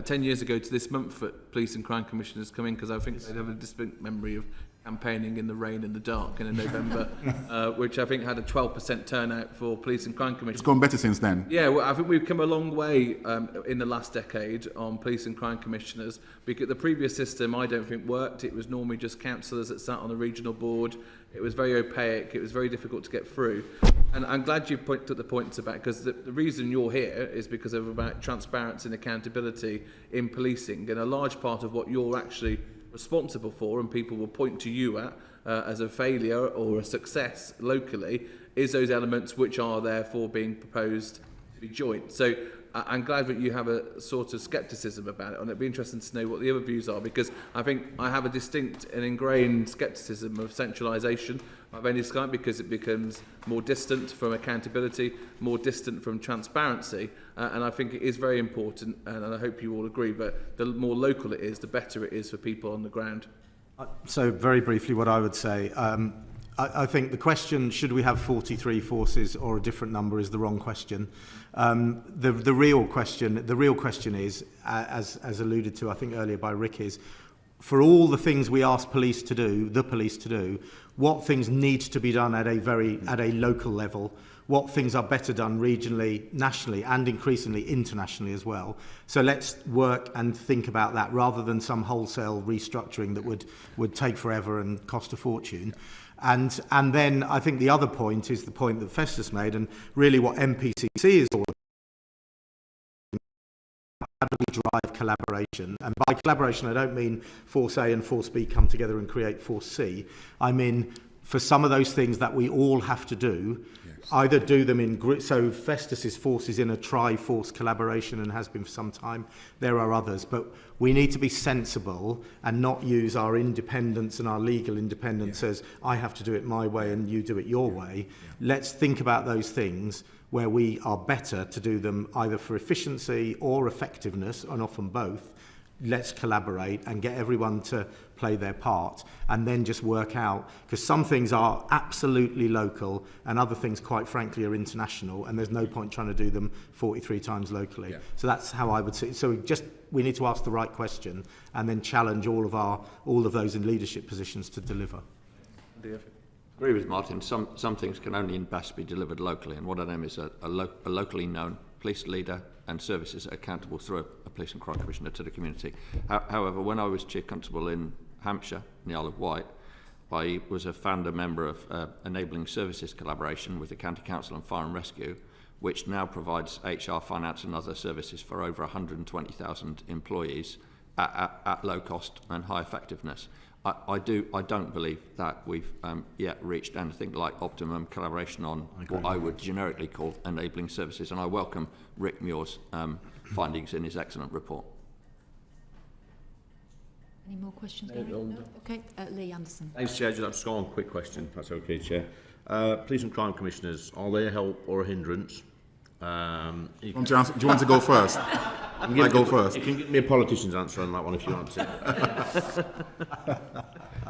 10 years ago to this month that Police and Crime Commissioners come in, because I think they'd have a distinct memory of campaigning in the rain and the dark in November, which I think had a 12% turnout for Police and Crime Commissioners. It's gone better since then. Yeah, well, I think we've come a long way in the last decade on Police and Crime Commissioners, because the previous system I don't think worked. It was normally just councillors that sat on a regional board. It was very opaque. It was very difficult to get through. And I'm glad you took the points about, because the reason you're here is because of about transparency and accountability in policing. And a large part of what you're actually responsible for, and people will point to you at as a failure or a success locally, is those elements which are therefore being proposed to be joint. So I'm glad that you have a sort of scepticism about it, and it'd be interesting to know what the other views are, because I think I have a distinct and ingrained scepticism of centralisation of any kind, because it becomes more distant from accountability, more distant from transparency, and I think it is very important, and I hope you all agree, that the more local it is, the better it is for people on the ground. So very briefly, what I would say, I think the question, should we have 43 forces or a different number, is the wrong question. The real question is, as alluded to, I think earlier by Rick, is for all the things we ask police to do, what things need to be done at a local level, what things are better done regionally, nationally, and increasingly internationally as well. So let's work and think about that, rather than some wholesale restructuring that would take forever and cost a fortune. And then I think the other point is the point that Festus made, and really what MPCC is all about. How do we drive collaboration? And by collaboration, I don't mean Force A and Force B come together and create Force C. I mean, for some of those things that we all have to do, either do them in group. So Festus's force is in a tri-force collaboration and has been for some time. There are others, but we need to be sensible and not use our independence and our legal independence as I have to do it my way and you do it your way. Let's think about those things where we are better to do them either for efficiency or effectiveness, and often both. Let's collaborate and get everyone to play their part, and then just work out, because some things are absolutely local and other things, quite frankly, are international, and there's no point trying to do them 43 times locally. Yeah. So that's how I would see it. So we need to ask the right question and then challenge all of those in leadership positions to deliver. I agree with Martin. Some things can only and best be delivered locally, and one of them is a locally known police leader and services accountable through a police and crime commissioner to the community. However, when I was chief constable in Hampshire, in the Isle of Wight, I was a founder member of Enabling Services Collaboration with the County Council and Fire and Rescue, which now provides HR, finance and other services for over 120,000 employees at low cost and high effectiveness. I don't believe that we've yet reached anything like optimum collaboration on what I would generically call enabling services, and I welcome Rick Muir's findings in his excellent report. Any more questions, Gary? No? Okay, Lee Anderson. Thanks, Chair. Just one quick question. That's okay, Chair. Police and crime commissioners, are they a help or a hindrance? Do you want to go first? I go first. You can give me a politician's answer on that one if you want to.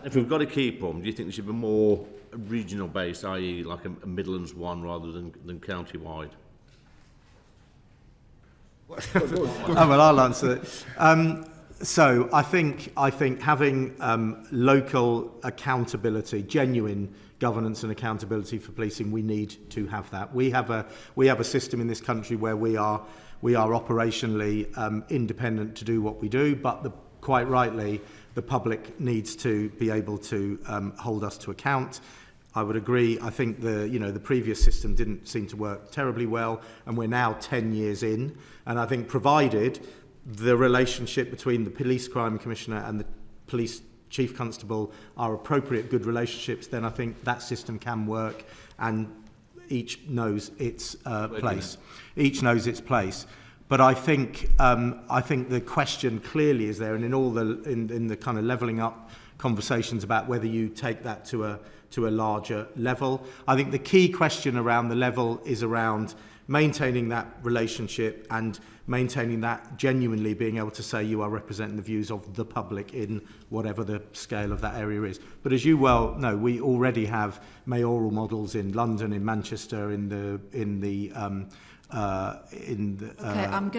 If we've got to keep them, do you think they should be more regional based, i.e. like a Midlands one rather than county-wide? Well, I'll answer it. So I think having local accountability, genuine governance and accountability for policing, we need to have that. We have a system in this country where we are operationally independent to do what we do, but quite rightly, the public needs to be able to hold us to account. I would agree. I think the previous system didn't seem to work terribly well, and we're now 10 years in. And I think provided the relationship between the police crime commissioner and the police chief constable are appropriate, good relationships, then I think that system can work, and each knows its place. Each knows its place. But I think the question clearly is there, and in all the kind of levelling up conversations about whether you take that to a larger level. I think the key question around the level is around maintaining that relationship and maintaining that genuinely being able to say you are representing the views of the public in whatever the scale of that area is. But as you well know, we already have mayoral models in London, in Manchester, in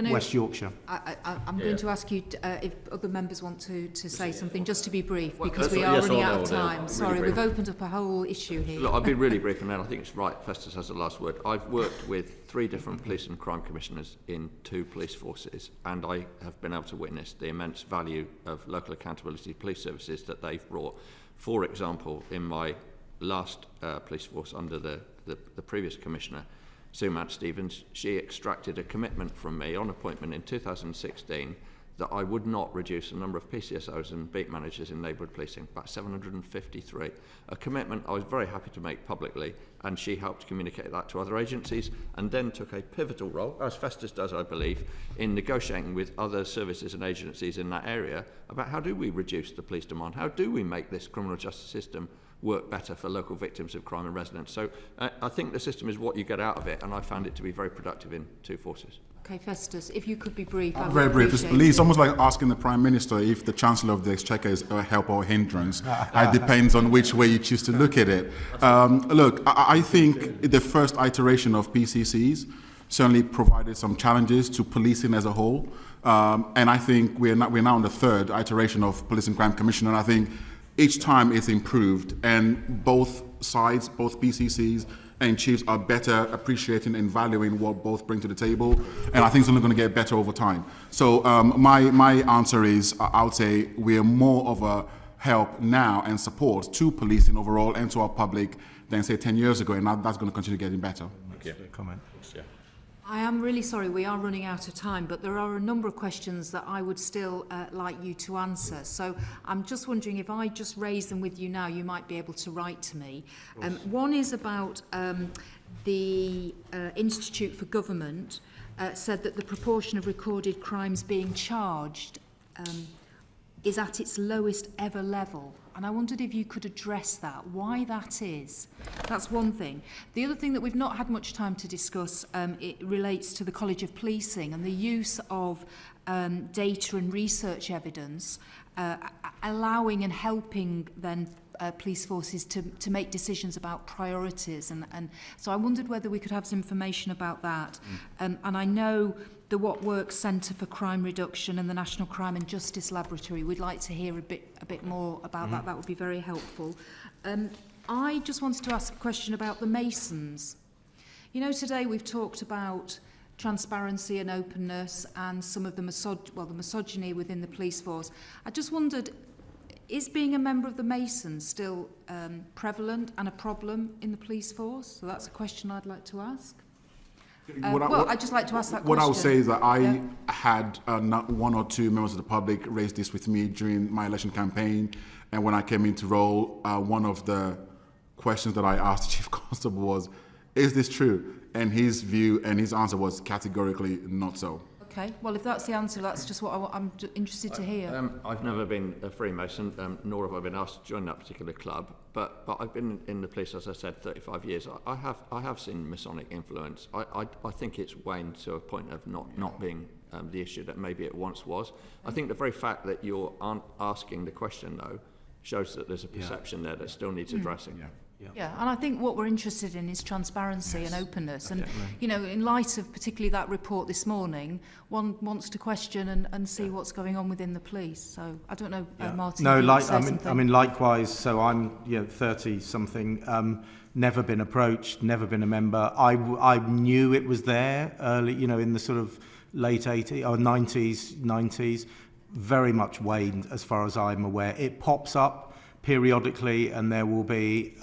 West Yorkshire. I'm going to ask you if other members want to say something, just to be brief, because we are running out of time. Sorry, we've opened up a whole issue here. Look, I'll be really brief, and then I think it's right, Festus has the last word. I've worked with 3 different police and crime commissioners in 2 police forces, and I have been able to witness the immense value of local accountability police services that they've brought. For example, in my last police force under the previous commissioner, Sue Stevens, she extracted a commitment from me on appointment in 2016 that I would not reduce the number of PCSOs and beat managers in neighbourhood policing, about 753. A commitment I was very happy to make publicly, and she helped communicate that to other agencies, and then took a pivotal role, as Festus does, I believe, in negotiating with other services and agencies in that area about how do we reduce the police demand, how do we make this criminal justice system work better for local victims of crime and residents. So I think the system is what you get out of it, and I found it to be very productive in 2 forces. Okay, Festus, if you could be brief. Very brief. It's almost like asking the Prime Minister if the Chancellor of the Exchequer is a help or a hindrance. It depends on which way you choose to look at it. Look, I think the first iteration of PCCs certainly provided some challenges to policing as a whole. And I think we're now on the 3rd iteration of Police and Crime Commission, and I think each time it's improved, and both sides, both PCCs and chiefs, are better appreciating and valuing what both bring to the table, and I think it's only going to get better over time. So my answer is, I would say we're more of a help now and support to policing overall and to our public than, say, 10 years ago, and that's going to continue getting better. Thank you. Comment. Yeah. I am really sorry, we are running out of time, but there are a number of questions that I would still like you to answer. So I'm just wondering if I just raise them with you now, you might be able to write to me. One is about the Institute for Government said that the proportion of recorded crimes being charged is at its lowest ever level. And I wondered if you could address that, why that is. That's one thing. The other thing that we've not had much time to discuss, it relates to the College of Policing and the use of data and research evidence, allowing and helping then police forces to make decisions about priorities. And so I wondered whether we could have some information about that. And I know the What Works Centre for Crime Reduction and the National Crime and Justice Laboratory. We'd like to hear a bit more about that. That would be very helpful. I just wanted to ask a question about the Masons. You know, today we've talked about transparency and openness and some of the misogyny within the police force. I just wondered, is being a member of the Masons still prevalent and a problem in the police force? So that's a question I'd like to ask. I'd just like to ask that question. What I would say is that I Yeah. had not one or two members of the public raise this with me during my election campaign, and when I came into role, one of the questions that I asked the Chief Constable was, is this true? And his view and his answer was categorically not so. Okay, well, if that's the answer, that's just what I'm interested to hear. I've never been a Freemason, nor have I been asked to join that particular club. But I've been in the police, as I said, 35 years. I have seen Masonic influence. I think it's waned to a point of not being the issue that maybe it once was. I think the very fact that you aren't asking the question, though, shows that there's a perception there that still needs addressing. Yeah, and I think what we're interested in is transparency and openness. And, you know, in light of particularly that report this morning, one wants to question and see what's going on within the police. So I don't know, Martin. No, if you like want to say something. I mean, likewise. So I'm 30 something. Never been approached. Never been a member. I knew it was there early. You know, in the sort of late 80s or 90s. Very much waned, as far as I'm aware. It pops up periodically, and there will be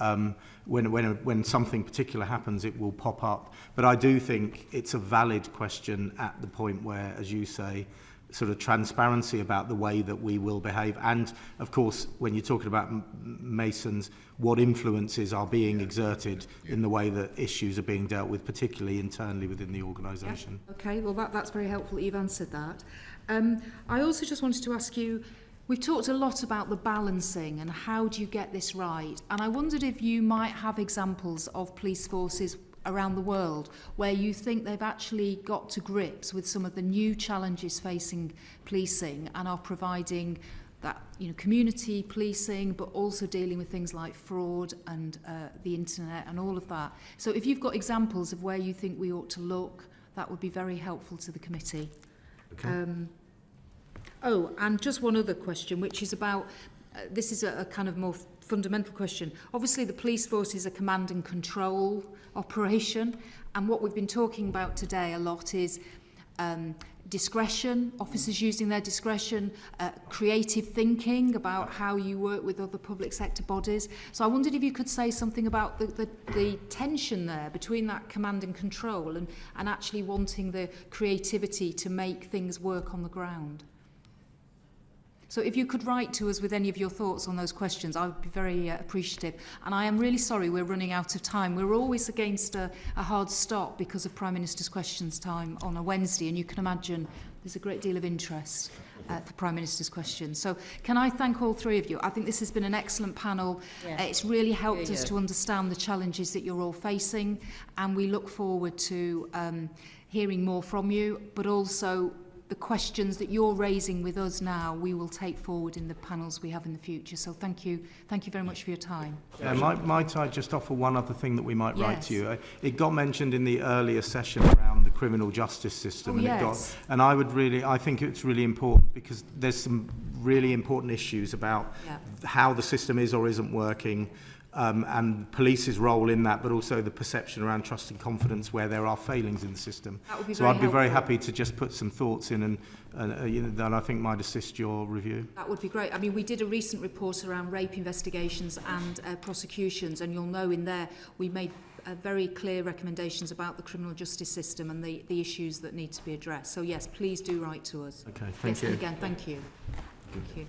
when something particular happens, it will pop up. But I do think it's a valid question at the point where, as you say, sort of transparency about the way that we will behave, and of course, when you're talking about Masons, what influences are being exerted in the way that issues are being dealt with, particularly internally within the organisation. Yeah. Okay, well that's very helpful that you've answered that. I also just wanted to ask you, we've talked a lot about the balancing and how do you get this right, and I wondered if you might have examples of police forces around the world where you think they've actually got to grips with some of the new challenges facing policing and are providing that, you know, community policing, but also dealing with things like fraud and the internet and all of that. So if you've got examples of where you think we ought to look, that would be very helpful to the committee. Okay. And just one other question, which is about, this is a kind of more fundamental question. Obviously, the police force is a command and control operation, and what we've been talking about today a lot is discretion, officers using their discretion, creative thinking about how you work with other public sector bodies. So I wondered if you could say something about the tension there between that command and control and actually wanting the creativity to make things work on the ground. So if you could write to us with any of your thoughts on those questions, I would be very appreciative. And I am really sorry we're running out of time. We're always against a hard stop because of Prime Minister's Questions time on a Wednesday, and you can imagine there's a great deal of interest for Prime Minister's Questions. So can I thank all three of you? I think this has been an excellent panel. Yeah. It's really helped us to understand the challenges that you're all facing, and we look forward to hearing more from you, but also the questions that you're raising with us now, we will take forward in the panels we have in the future. So thank you very much for your time. Might I just offer one other thing that we might write Yes. to you? It got mentioned in the earlier session around the criminal justice system, and I think it's really important because there's some really important issues about how the system is or isn't working. And police's role in that, but also the perception around trust and confidence where there are failings in the system. So I'd be very happy to just put some thoughts in and that I think might assist your review. That would be great. I mean, we did a recent report around rape investigations and prosecutions, and you'll know in there we made very clear recommendations about the criminal justice system and the issues that need to be addressed. So yes, please do write to us. Okay, thank you. And again, thank you. Thank you.